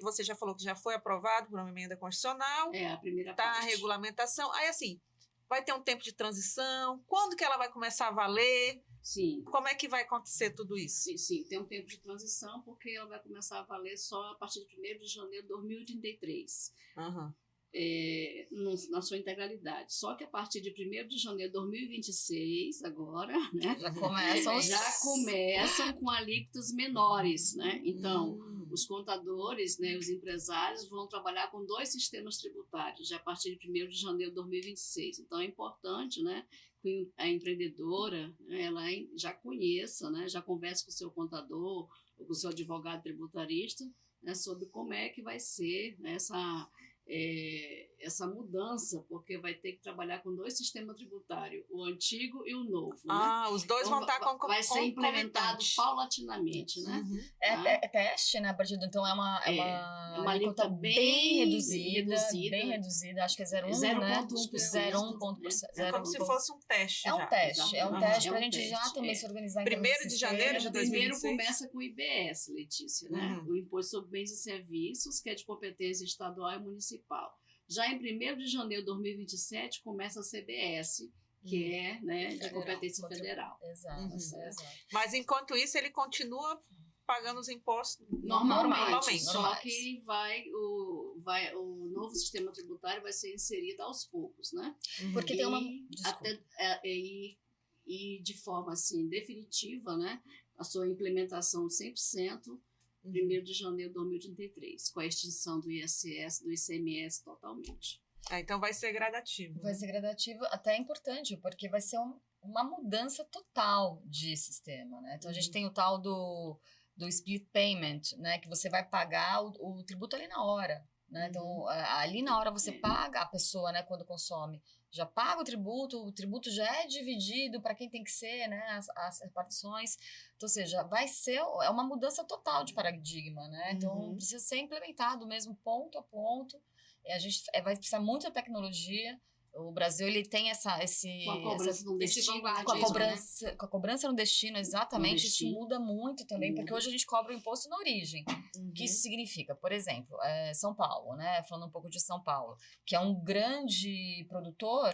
você já falou que já foi aprovado por uma emenda constitucional, a primeira tá a regulamentação, aí assim, vai ter um tempo de transição, quando que ela vai começar a valer? Sim. Como é que vai acontecer tudo isso? Sim, tem um tempo de transição, porque ela vai começar a valer só a partir de 1º de janeiro de 2033. Uhum. Na sua integralidade. Só que a partir de 1º de janeiro de 2026, agora, né, Já começam com alíquotas menores, né? Então, os contadores, né, os empresários vão trabalhar com 2 sistemas tributários já a partir de 1º de janeiro de 2026. Então, é importante, né, que a empreendedora, né, ela já conheça, né, já converse com o seu contador ou com o seu advogado tributarista, né, sobre como é que vai ser, né, essa mudança, porque vai ter que trabalhar com 2 sistemas tributários, o antigo e o novo. Né? Os dois então, vão estar vai ser implementado paulatinamente. Né? Uhum. É teste, né? A partir do, então é uma alíquota bem reduzida, acho que é 0,1, né? 0,1%. É como se fosse um teste. É um teste para a gente já também se organizar. 1º de janeiro de 2026. Primeiro começa com o IBS, Letícia, né? O Imposto sobre Bens e Serviços, que é de competência estadual e municipal. Já em 1º de janeiro de 2027 começa a CBS, que é, né, de competência federal. Exato. Mas enquanto isso ele continua pagando os impostos normalmente. Só que o novo sistema tributário vai ser inserido aos poucos, né? Porque tem uma e de forma assim definitiva, né? A sua implementação 100%. 1º de janeiro de 2033, com a extinção do ISS, do ICMS totalmente. Então vai ser gradativo. Vai ser gradativo, até importante, porque vai ser uma mudança total de sistema, né? Então a gente tem o tal do split payment, né? Que você vai pagar o tributo ali na hora, né? Então ali na hora você paga, a pessoa, né, quando consome, já paga o tributo já é dividido para quem tem que ser, né, as repartições. Então, ou seja, é uma mudança total de paradigma, né? Então, precisa ser implementado mesmo ponto a ponto. A gente vai precisar muita tecnologia. O Brasil, ele tem com a cobrança no destino, com a cobrança no destino, exatamente. Isso muda muito também, porque hoje a gente cobra o imposto na origem. O que isso significa? Por exemplo, São Paulo, né? Falando um pouco de São Paulo, que é um grande produtor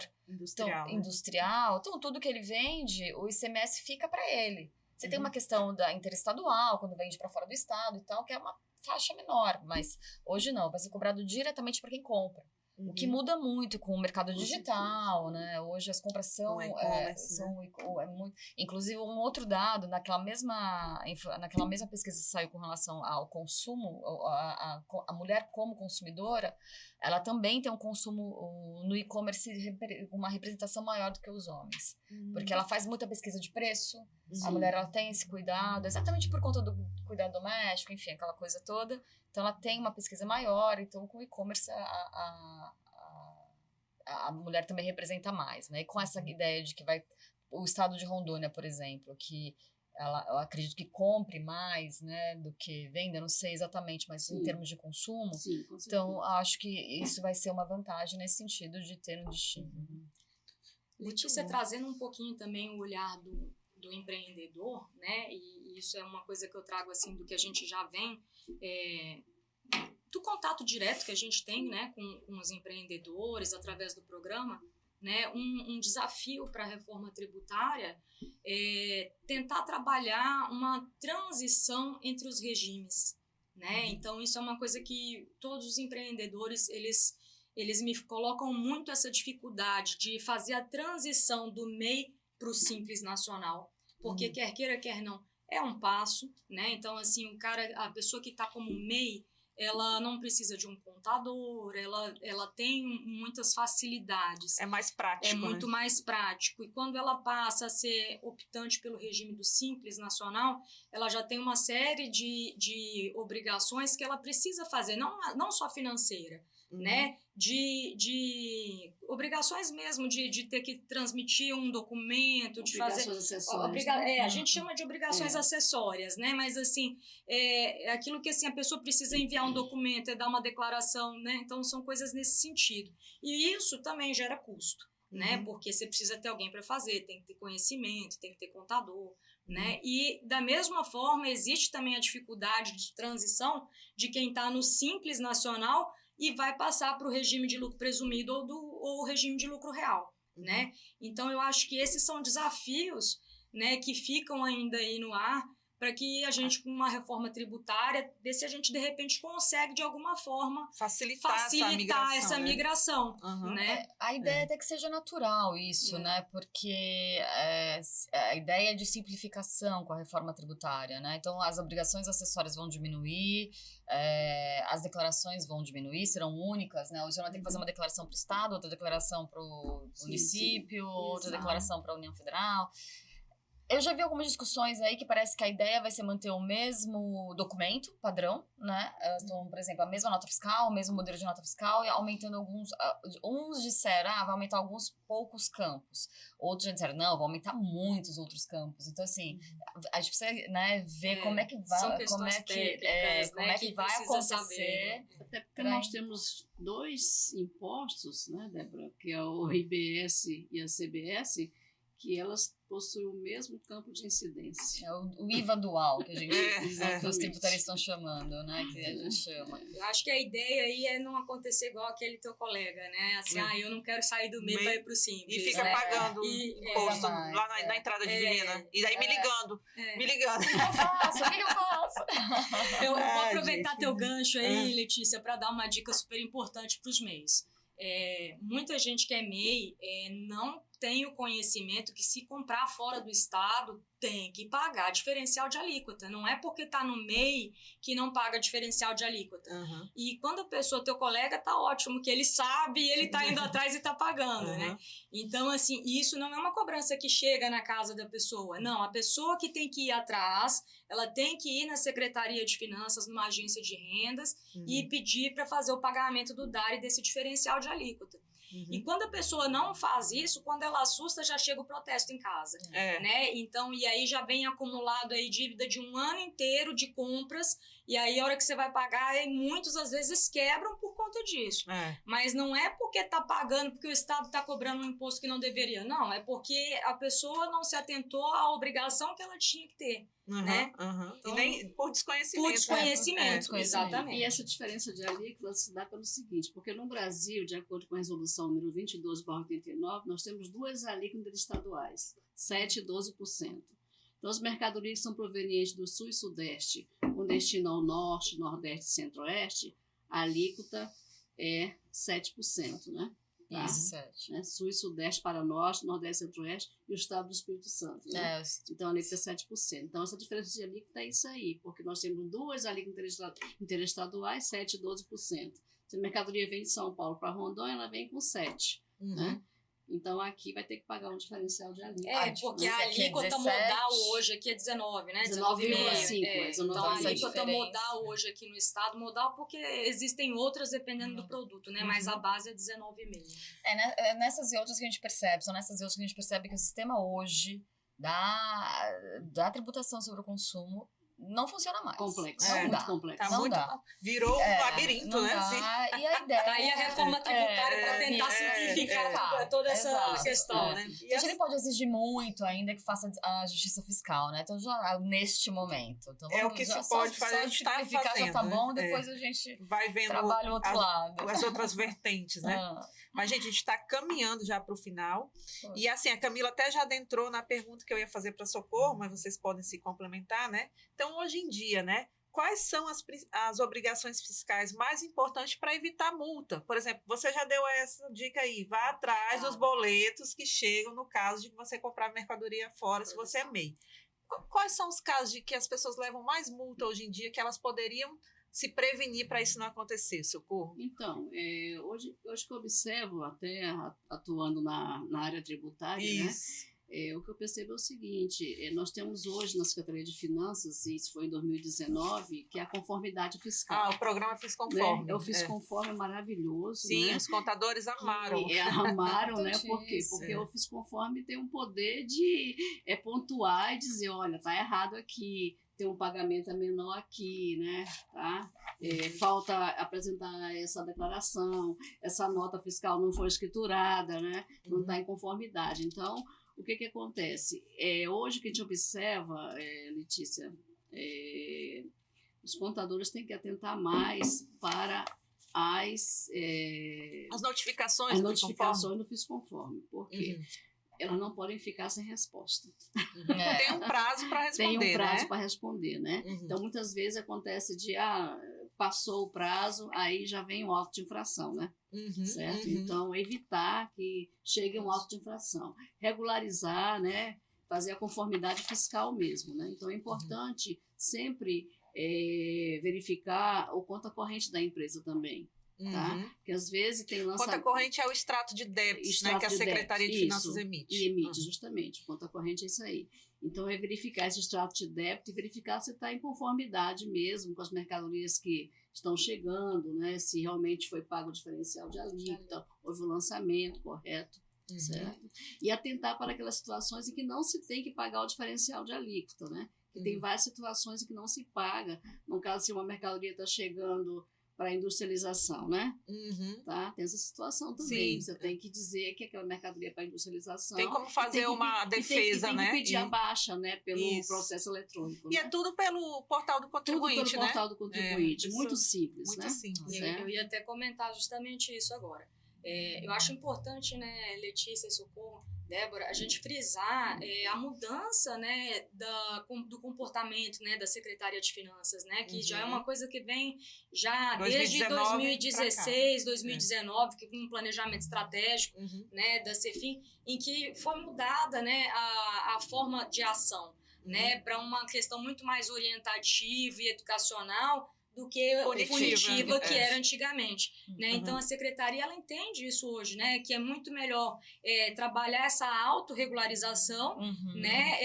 industrial. Então, tudo que ele vende, o ICMS fica para ele. Você tem uma questão da interestadual, quando vende para fora do estado e tal, que é uma faixa menor, mas hoje não, vai ser cobrado diretamente para quem compra. O que muda muito com o mercado digital, né? Hoje as compras são muito. Inclusive, um outro dado, naquela mesma pesquisa que saiu com relação ao consumo, a mulher como consumidora, ela também tem um consumo no e-commerce, uma representação maior do que os homens. Porque ela faz muita pesquisa de preço, a mulher ela tem esse cuidado, exatamente por conta do cuidado doméstico, enfim, aquela coisa toda. Então, ela tem uma pesquisa maior, então, com o e-commerce, a mulher também representa mais, né? E com essa ideia de que o estado de Rondônia, por exemplo, que eu acredito que compre mais, né, do que venda, não sei exatamente, mas em termos de consumo. Sim, com certeza. Então, acho que isso vai ser uma vantagem nesse sentido de ter um destino. Letícia, trazendo um pouquinho também o olhar do empreendedor, né, e isso é uma coisa que eu trago, assim, do que a gente já vem, do contato direto que a gente tem, né, com os empreendedores através do programa, né, um desafio para a reforma tributária é tentar trabalhar uma transição entre os regimes, né? Então, isso é uma coisa que todos os empreendedores, eles me colocam muito essa dificuldade de fazer a transição do MEI para o Simples Nacional, porque quer queira, quer não, é um passo, né? Então, assim, a pessoa que está como MEI, ela não precisa de um contador, ela tem muitas facilidades. É mais prático. É muito mais prático. E quando ela passa a ser optante pelo regime do Simples Nacional, ela já tem uma série de obrigações que ela precisa fazer, não só financeira, né? De obrigações mesmo, de ter que transmitir um documento, de fazer... Acessórias, a gente chama de obrigações acessórias, né? Mas, assim, é aquilo que assim, a pessoa precisa enviar um documento, dar uma declaração, né? Então, são coisas nesse sentido. E isso também gera custo, né? Porque você precisa ter alguém para fazer, tem que ter conhecimento, tem que ter contador, né? E, da mesma forma, existe também a dificuldade de transição de quem está no Simples Nacional e vai passar para o regime de lucro presumido ou o regime de lucro real, né? Então, eu acho que esses são desafios, né, que ficam ainda aí no ar, para que a gente, com uma reforma tributária, ver se a gente, de repente, consegue, de alguma forma, facilitar essa migração, né? A ideia é até que seja natural isso, né? Porque a ideia é de simplificação com a reforma tributária, né? Então, as obrigações acessórias vão diminuir, as declarações vão diminuir, serão únicas, né? Hoje eu não tenho que fazer uma declaração para o Estado, outra declaração para o município, outra declaração para a União Federal. Eu já vi algumas discussões aí que parece que a ideia vai ser manter o mesmo documento padrão, né? Então, por exemplo, a mesma nota fiscal, o mesmo modelo de nota fiscal, e aumentando alguns... Uns disseram, vai aumentar alguns poucos campos. Outros já disseram, não, vai aumentar muitos outros campos. Então, assim, a gente precisa, né, ver como é que vai... Como é que vai acontecer. Até porque nós temos 2 impostos, né, Débora? Que é o IBS e a CBS, que elas possuem o mesmo campo de incidência. É o IVA dual, que a gente que os tributaristas estão chamando, né? Que a gente chama. Eu acho que a ideia aí é não acontecer igual aquele teu colega, né? Assim, eu não quero sair do MEI para ir pro Simples. E fica pagando imposto lá na entrada de Divina. E daí me ligando. O que eu faço? Eu vou aproveitar teu gancho aí, Letícia, para dar uma dica super importante para os MEIs. Muita gente que é MEI não tem o conhecimento que, se comprar fora do estado, tem que pagar diferencial de alíquota. Não é porque está no MEI que não paga diferencial de alíquota. E quando a pessoa, teu colega, tá ótimo, que ele sabe e ele tá indo atrás e tá pagando, né? Então, assim, isso não é uma cobrança que chega na casa da pessoa. Não, a pessoa que tem que ir atrás, ela tem que ir na Secretaria de Finanças, numa agência de rendas, e pedir para fazer o pagamento do DARI desse diferencial de alíquota. E quando a pessoa não faz isso, quando ela assusta, já chega o protesto em casa, né? Então, e aí já vem acumulado aí dívida de um ano inteiro de compras, e aí a hora que você vai pagar, muitos às vezes quebram por conta disso. Mas não é porque tá pagando, porque o Estado tá cobrando um imposto que não deveria, não. É porque a pessoa não se atentou à obrigação que ela tinha que ter. Né? Então, e nem por desconhecimento. Por desconhecimento, exatamente. E essa diferença de alíquota se dá pelo seguinte, porque no Brasil, de acordo com a resolução número 22/89, nós temos 2 alíquotas estaduais, 7% e 12%. Então, as mercadorias que são provenientes do Sul e Sudeste, com destino ao Norte, Nordeste e Centro-Oeste, a alíquota é 7%, né? Isso, 7. Né? Sul e Sudeste para Norte, Nordeste e Centro-Oeste e o Estado do Espírito Santo. Né? Então, a alíquota é 7%. Então, essa diferença de alíquota é isso aí, porque nós temos 2 alíquotas interestaduais, 7% e 12%. Se a mercadoria vem de São Paulo para Rondônia, ela vem com 7%. Né? Então, aqui vai ter que pagar um diferencial de alíquota. Porque a alíquota modal hoje aqui é 19, né? 19,5. Então, a alíquota modal hoje aqui no estado, modal porque existem outras dependendo do produto, né? Mas a base é 19,5. Nessas e outras que a gente percebe, são nessas e outras que a gente percebe que o sistema hoje da tributação sobre o consumo não funciona mais. Complexo. Muito complexo. Não dá. Virou um labirinto, né? E a ideia... Daí a reforma tributária para tentar simplificar toda essa questão, né? E a gente pode exigir muito ainda que faça a justiça fiscal, né? Então, já neste momento. Então, o que se pode fazer, a gente está fazendo. Já tá bom, depois a gente vai vendo trabalha o outro lado. As outras vertentes, né? Mas, gente, a gente está caminhando já para o final. E, assim, a Camila até já adentrou na pergunta que eu ia fazer para Socorro, mas vocês podem se complementar, né? Então, hoje em dia, né? Quais são as obrigações fiscais mais importantes para evitar multa? Por exemplo, você já deu essa dica aí, vá atrás dos boletos que chegam no caso de que você comprar mercadoria fora, se você é MEI. Quais são os casos de que as pessoas levam mais multa hoje em dia que elas poderiam se prevenir para isso não acontecer, Socorro? Então, hoje que eu observo, até atuando na área tributária, né? O que eu percebo é o seguinte, nós temos hoje na Secretaria de Finanças, e isso foi em 2019, que é a conformidade fiscal. O programa Fisconforme. Né? O Fisconforme é maravilhoso. Sim, né? Os contadores amaram. Amaram, né? Por quê? Porque o Fisconforme tem um poder de pontuar e dizer, olha, tá errado aqui, tem um pagamento menor aqui, né? Tá? Falta apresentar essa declaração, essa nota fiscal não foi escriturada, né? Não está em conformidade. Então, o que acontece? Hoje que a gente observa, Letícia, os contadores têm que atentar mais para as notificações do Fisconforme. Por quê? elas não podem ficar sem resposta. Tem um prazo para responder, Tem um prazo né? para responder, né? Uhum. Então, muitas vezes acontece de, passou o prazo, aí já vem o auto de infração, né? Certo? Então, evitar que chegue um auto de infração. Regularizar, né? Fazer a conformidade fiscal mesmo, né? Então, é importante sempre verificar o conta corrente da empresa também, tá? Porque às vezes tem lançamento... Conta corrente é o extrato de débitos, né? Que a Secretaria de Finanças emite. E emite, justamente. Conta corrente é isso aí. Então, é verificar esse extrato de débito e verificar se está em conformidade mesmo com as mercadorias que estão chegando, né? Se realmente foi pago o diferencial de alíquota, houve o lançamento correto, certo? E atentar para aquelas situações em que não se tem que pagar o diferencial de alíquota, né? Que tem várias situações em que não se paga. No caso, se uma mercadoria está chegando para industrialização, né? Tá? Tem essa situação também. Sim. Você tem que dizer que aquela mercadoria é para industrialização. Tem como fazer uma defesa, né? Tem que pedir a baixa, né? Pelo processo eletrônico. E é tudo pelo portal do contribuinte, tudo pelo portal do contribuinte. Muito simples, muito né? simples. Eu ia até comentar justamente isso agora. Eu acho importante, né, Letícia e Socorro, Débora, a gente frisar a mudança, né, do comportamento, né, da Secretaria de Finanças, né, que já é uma coisa que vem já desde 2016, 2019, que com um planejamento estratégico, né, da CEFIN, em que foi mudada, né, a forma de ação, né, para uma questão muito mais orientativa e educacional do que punitiva que era antigamente, né? Então a secretaria ela entende isso hoje, né? Que é muito melhor trabalhar essa autorregularização, né?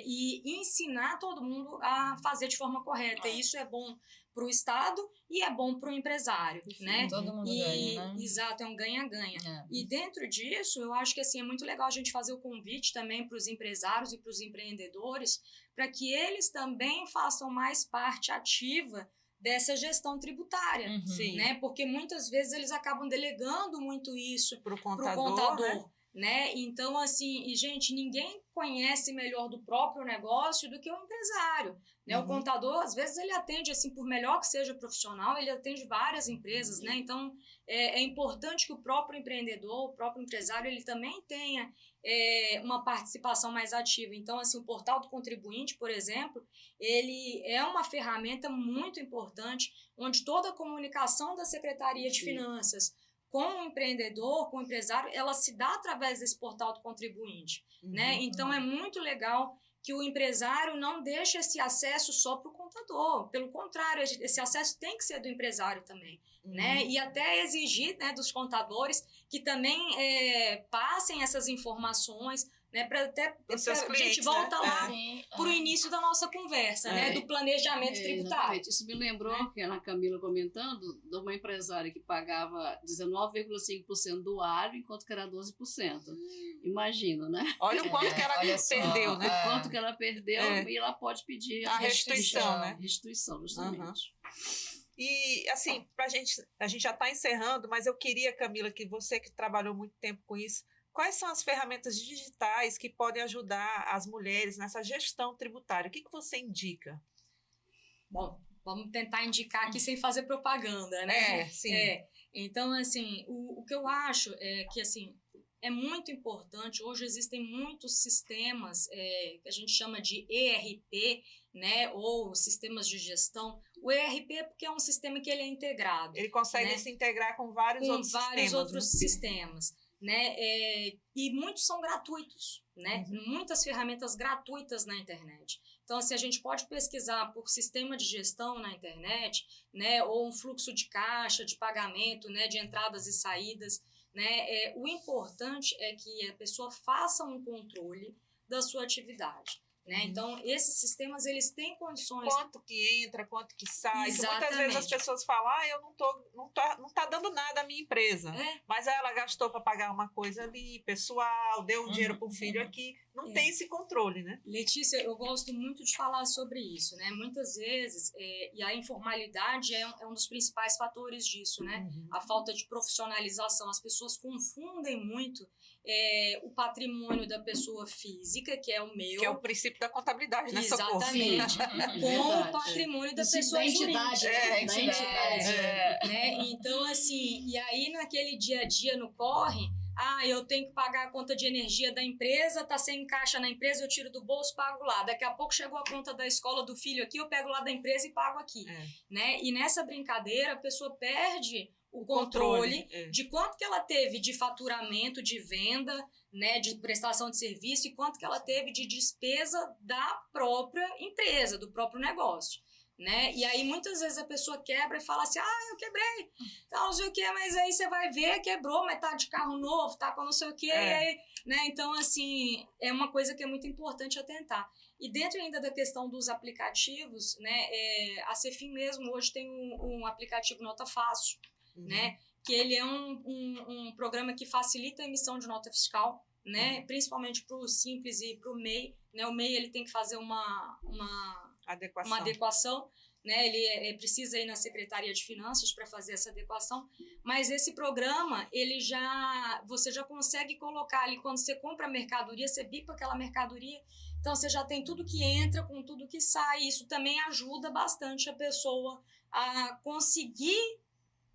E ensinar todo mundo a fazer de forma correta. E isso é bom para o Estado e é bom para o empresário, né? Todo mundo ganha, né? Exato, é um ganha-ganha. E dentro disso, eu acho que assim é muito legal a gente fazer o convite também para os empresários e para os empreendedores, para que eles também façam mais parte ativa dessa gestão tributária, né? Porque muitas vezes eles acabam delegando muito isso para o contador, né? Então, assim, e gente, ninguém conhece melhor do próprio negócio do que o empresário, né? O contador, às vezes, ele atende, assim, por melhor que seja profissional, ele atende várias empresas, né? Então, é importante que o próprio empreendedor, o próprio empresário, ele também tenha uma participação mais ativa. Então, assim, o portal do contribuinte, por exemplo, ele é uma ferramenta muito importante, onde toda a comunicação da Secretaria de Finanças com o empreendedor, com o empresário, ela se dá através desse portal do contribuinte, né? Então, é muito legal que o empresário não deixe esse acesso só para o contador. Pelo contrário, esse acesso tem que ser do empresário também, né? E até exigir, né, dos contadores que também passem essas informações, né, para até a gente volta lá para o início da nossa conversa, né, do planejamento tributário. Exatamente. Isso me lembrou que a Camila comentando de uma empresária que pagava 19,5% do alho, enquanto que era 12%. Imagina, né? Olha o quanto que ela perdeu, né? O quanto que ela perdeu e ela pode pedir a restituição, né? Restituição, justamente. E, assim, a gente já está encerrando, mas eu queria, Camila, que você que trabalhou muito tempo com isso, quais são as ferramentas digitais que podem ajudar as mulheres nessa gestão tributária? O que você indica? Bom, vamos tentar indicar aqui sem fazer propaganda, né? Sim. Então, assim, o que eu acho é que, assim, é muito importante, hoje existem muitos sistemas que a gente chama de ERP, né, ou sistemas de gestão. O ERP é porque é um sistema que ele é integrado. Ele consegue se integrar com vários outros sistemas. Né? E muitos são gratuitos, né? Muitas ferramentas gratuitas na internet. Então, assim, a gente pode pesquisar por sistema de gestão na internet, né? Ou um fluxo de caixa, de pagamento, né? De entradas e saídas, né? O importante é que a pessoa faça um controle da sua atividade. Né? Então, esses sistemas, eles têm condições... Quanto que entra, quanto que sai. Exatamente. Muitas vezes as pessoas falam, eu não tá dando nada à minha empresa. Mas aí ela gastou para pagar uma coisa ali, pessoal, deu um dinheiro para o filho aqui. Não tem esse controle, né? Letícia, eu gosto muito de falar sobre isso, né? Muitas vezes, e a informalidade é um dos principais fatores disso, né? A falta de profissionalização. As pessoas confundem muito o patrimônio da pessoa física, que é o meu. Que é o princípio da contabilidade, né? Exatamente. Com o patrimônio da pessoa jurídica. Da entidade. Né? Então, assim, e aí naquele dia a dia, no corre, eu tenho que pagar a conta de energia da empresa, tá sem caixa na empresa, eu tiro do bolso, pago lá. Daqui a pouco chegou a conta da escola do filho aqui, eu pego lá da empresa e pago aqui. Né? E nessa brincadeira, a pessoa perde o controle de quanto que ela teve de faturamento, de venda, né, de prestação de serviço e quanto que ela teve de despesa da própria empresa, do próprio negócio. Né? E aí muitas vezes a pessoa quebra e fala assim, eu quebrei, então não sei o que, mas aí você vai ver, quebrou, mas tá de carro novo, tá com não sei o que, aí, né? Então assim, é uma coisa que é muito importante atentar. E dentro ainda da questão dos aplicativos, né, a Cefin mesmo hoje tem um aplicativo Nota Fácil, né, que ele é um programa que facilita a emissão de nota fiscal, né, principalmente para o Simples e para o MEI, né? O MEI ele tem que fazer uma adequação, né? Ele precisa ir na Secretaria de Finanças para fazer essa adequação, mas esse programa, você já consegue colocar ali, quando você compra a mercadoria, você bipa aquela mercadoria, então você já tem tudo que entra com tudo que sai, isso também ajuda bastante a pessoa a conseguir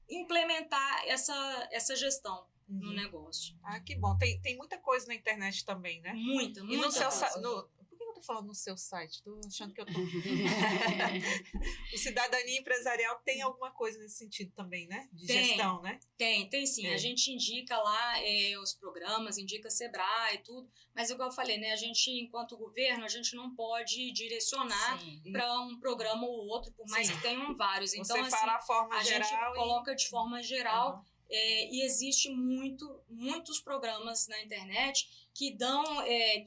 implementar essa gestão no negócio. Que bom. Tem muita coisa na internet também, né? Muita e no seu coisa. Por que eu tô falando no seu site? Tô achando que eu tô... O Cidadania Empresarial tem alguma coisa nesse sentido também, né? De gestão, né? Tem sim. A gente indica lá os programas, indica Sebrae e tudo, mas igual eu falei, né? A gente, enquanto governo, a gente não pode direcionar para um programa ou outro, por mais que tenham vários. Então, você fala a forma geral gente coloca de forma geral. E existe muitos programas na internet que dão,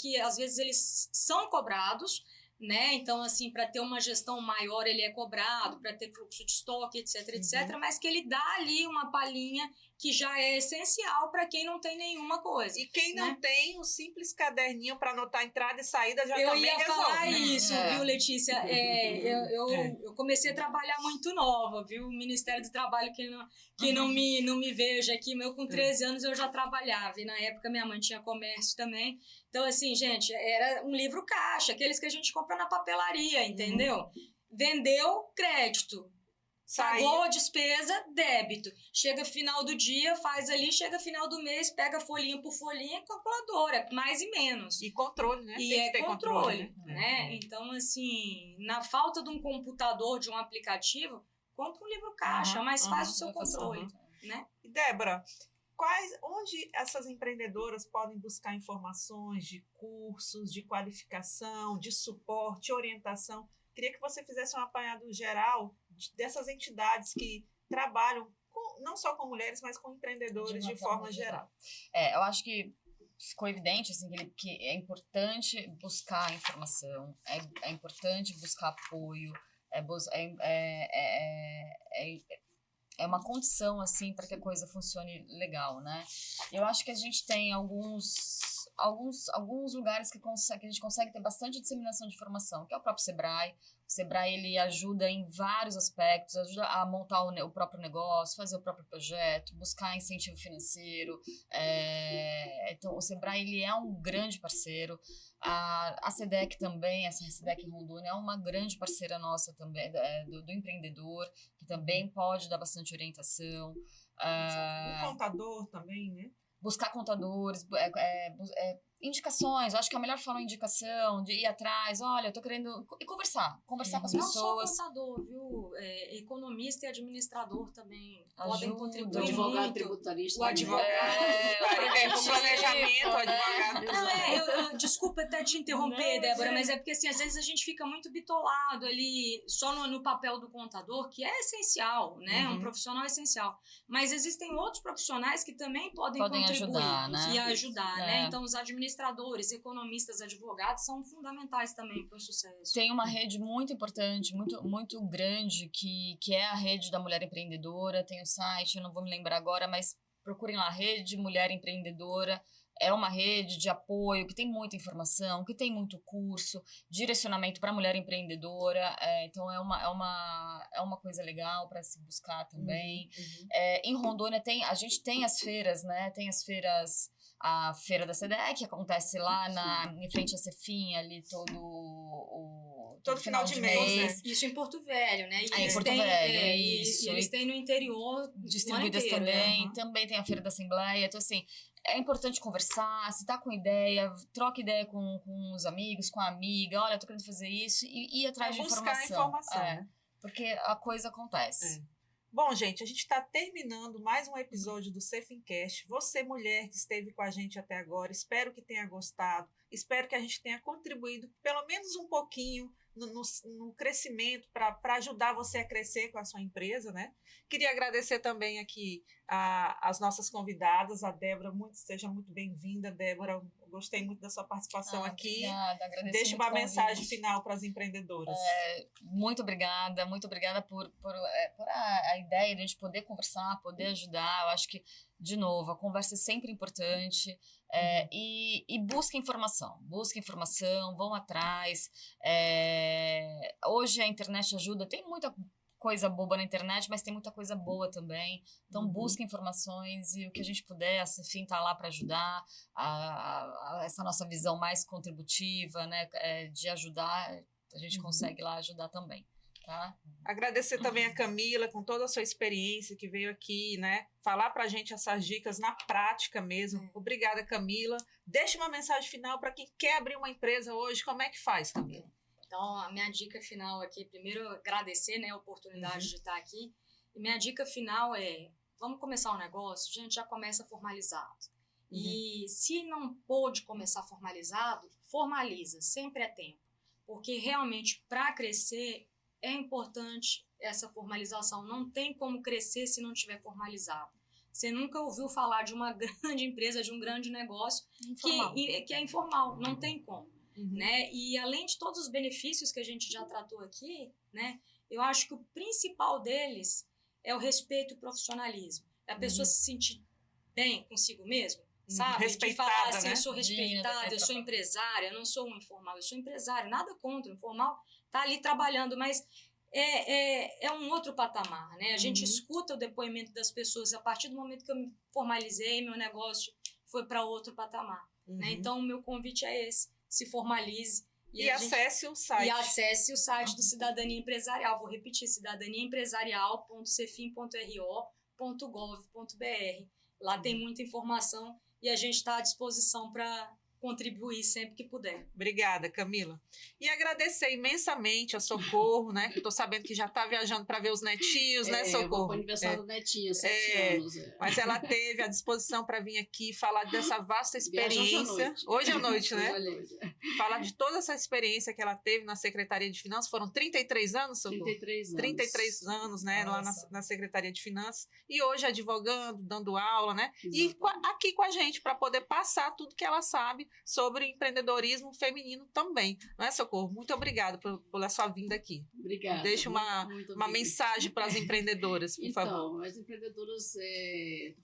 que às vezes eles são cobrados, né? Então, assim, para ter uma gestão maior, ele é cobrado, para ter fluxo de estoque, etc, mas que ele dá ali uma palhinha que já é essencial para quem não tem nenhuma coisa. E quem não tem um simples caderninho para anotar entrada e saída já também resolve. Eu ia falar isso, viu, Letícia? Eu comecei a trabalhar muito nova, viu? O Ministério do Trabalho que não me veja aqui, com 13 anos eu já trabalhava. E na época minha mãe tinha comércio também. Então, assim, gente, era um livro caixa, aqueles que a gente compra na papelaria, entendeu? Vendeu, crédito. Pagou a despesa, débito. Chega final do dia, faz ali, chega final do mês, pega folhinha por folhinha, calculadora, mais e menos. E controle, né? E controle, né? Então, assim, na falta de um computador, de um aplicativo, compra um livro caixa, mas faz o seu controle, né? E Débora, onde essas empreendedoras podem buscar informações de cursos, de qualificação, de suporte, orientação? Queria que você fizesse um apanhado geral dessas entidades que trabalham não só com mulheres, mas com empreendedores de forma geral. Eu acho que ficou evidente assim, que é importante buscar informação, é importante buscar apoio, é uma condição assim para que a coisa funcione legal, né? Eu acho que a gente tem alguns lugares que a gente consegue ter bastante disseminação de informação, que é o próprio Sebrae. O Sebrae, ele ajuda em vários aspectos, ajuda a montar o próprio negócio, fazer o próprio projeto, buscar incentivo financeiro. Então, o Sebrae, ele é um grande parceiro. A SEDEC também, essa SEDEC em Rondônia, é uma grande parceira nossa também, do empreendedor, que também pode dar bastante orientação. O contador também, né? Buscar contadores, indicações. Eu acho que a melhor forma é indicação, de ir atrás, olha, eu tô querendo... E conversar com as pessoas. Não só contador, viu? Economista e administrador também podem contribuir. O advogado tributarista. O advogado. O planejamento, o advogado. Desculpa até te interromper, Débora, mas é porque assim, às vezes a gente fica muito bitolado ali, só no papel do contador, que é essencial, né? Um profissional essencial. Mas existem outros profissionais que também podem contribuir ajudar, né? E ajudar, né? Então, os administradores, economistas, advogados são fundamentais também para o sucesso. Tem uma rede muito importante, muito grande, que é a rede da Mulher Empreendedora. Tem o site, eu não vou me lembrar agora, mas procurem lá, Rede Mulher Empreendedora. É uma rede de apoio que tem muita informação, que tem muito curso, direcionamento para a mulher empreendedora. Então, é uma coisa legal para se buscar também. Em Rondônia, a gente tem as feiras, né? Tem as feiras... A Feira da SEDEC, que acontece lá em frente à Cefin, ali todo final de mês. Isso em Porto Velho, né? E em Porto Velho, isso. E eles têm no interior distribuídas inteiro, também. Também tem a Feira da Assembleia. Então, assim, é importante conversar. Se tá com ideia, troca ideia com os amigos, com a amiga. Olha, eu tô querendo fazer isso. E ir atrás de buscar informação. Né? Porque a coisa acontece. Bom, gente, a gente está terminando mais um episódio do Cefincast. Você, mulher que esteve com a gente até agora, espero que tenha gostado, espero que a gente tenha contribuído pelo menos um pouquinho no crescimento para ajudar você a crescer com a sua empresa, né? Queria agradecer também aqui as nossas convidadas, a Débora, seja muito bem-vinda, Débora, gostei muito da sua participação aqui. Obrigada, agradeço. Deixe uma mensagem final para as empreendedoras. Muito obrigada por a ideia de a gente poder conversar, poder ajudar. Eu acho que, de novo, a conversa é sempre importante. E busque informação, vão atrás. Hoje a internet ajuda, tem muita coisa boba na internet, mas tem muita coisa boa também. Então, busque informações e o que a gente puder, a Cefin está lá para ajudar, essa nossa visão mais contributiva, né, de ajudar, a gente consegue lá ajudar também. Tá? Agradecer também a Camila, com toda a sua experiência, que veio aqui, né, falar para a gente essas dicas na prática mesmo. Obrigada, Camila. Deixa uma mensagem final para quem quer abrir uma empresa hoje. Como é que faz, Camila? Então, a minha dica final aqui, primeiro agradecer, né, a oportunidade de estar aqui. E minha dica final vamos começar um negócio, gente, já começa formalizado. E se não pôde começar formalizado, formaliza, sempre é tempo. Porque realmente, para crescer, é importante essa formalização. Não tem como crescer se não tiver formalizado. Você nunca ouviu falar de uma grande empresa, de um grande negócio que é informal. Não tem como. Né? E além de todos os benefícios que a gente já tratou aqui, né, eu acho que o principal deles é o respeito e o profissionalismo. É a pessoa se sentir bem consigo mesmo, sabe? Respeitada, de falar assim, né? eu sou respeitada, eu sou empresária, eu não sou um informal, eu sou empresária. Nada contra o informal, tá ali trabalhando, mas é um outro patamar, né? A gente escuta o depoimento das pessoas a partir do momento que eu me formalizei, meu negócio foi para outro patamar. Né? Então, o meu convite é esse. Se formalize. E acesse o site. E acesse o site do Cidadania Empresarial. Vou repetir, cidadaniaempresarial.cefim.ro.gov.br. Lá tem muita informação e a gente está à disposição para contribuir sempre que puder. Obrigada, Camila. E agradecer imensamente a Socorro, né? Que estou sabendo que já está viajando para ver os netinhos, né, Socorro? Eu vou para o aniversário do netinho, 7 anos. Mas ela teve a disposição para vir aqui falar dessa vasta experiência. Hoje à noite, né? Falar de toda essa experiência que ela teve na Secretaria de Finanças. Foram 33 anos, Socorro? 33 anos. 33 anos, né? Lá na Secretaria de Finanças. E hoje advogando, dando aula, né? Exatamente. E aqui com a gente, para poder passar tudo que ela sabe sobre empreendedorismo feminino também. Não é, Socorro? Muito obrigada pela sua vinda aqui. Obrigada. Deixa uma mensagem para as empreendedoras, por favor. Então, as empreendedoras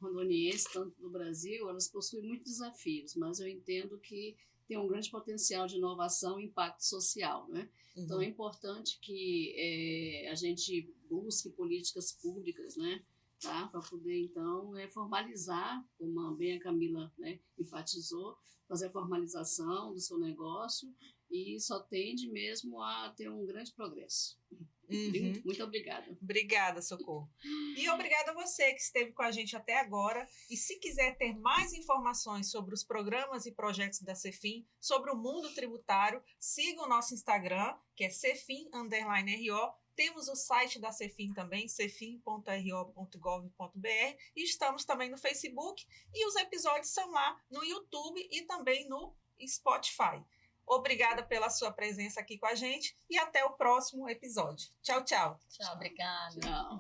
rondonienses, tanto do Brasil, elas possuem muitos desafios, mas eu entendo que tem um grande potencial de inovação e impacto social, né? Então, é importante que a gente busque políticas públicas, né? Tá? Para poder, então, formalizar, como bem a Camila, né, enfatizou, fazer a formalização do seu negócio e só tende mesmo a ter um grande progresso. Muito obrigada. Obrigada, Socorro. E obrigada a você que esteve com a gente até agora. E se quiser ter mais informações sobre os programas e projetos da Cefim, sobre o mundo tributário, siga o nosso Instagram, que é cefim_ro. Temos o site da Cefim também, cefim.ro.gov.br, e estamos também no Facebook, e os episódios são lá no YouTube e também no Spotify. Obrigada pela sua presença aqui com a gente e até o próximo episódio. Tchau, tchau. Tchau, obrigada. Tchau.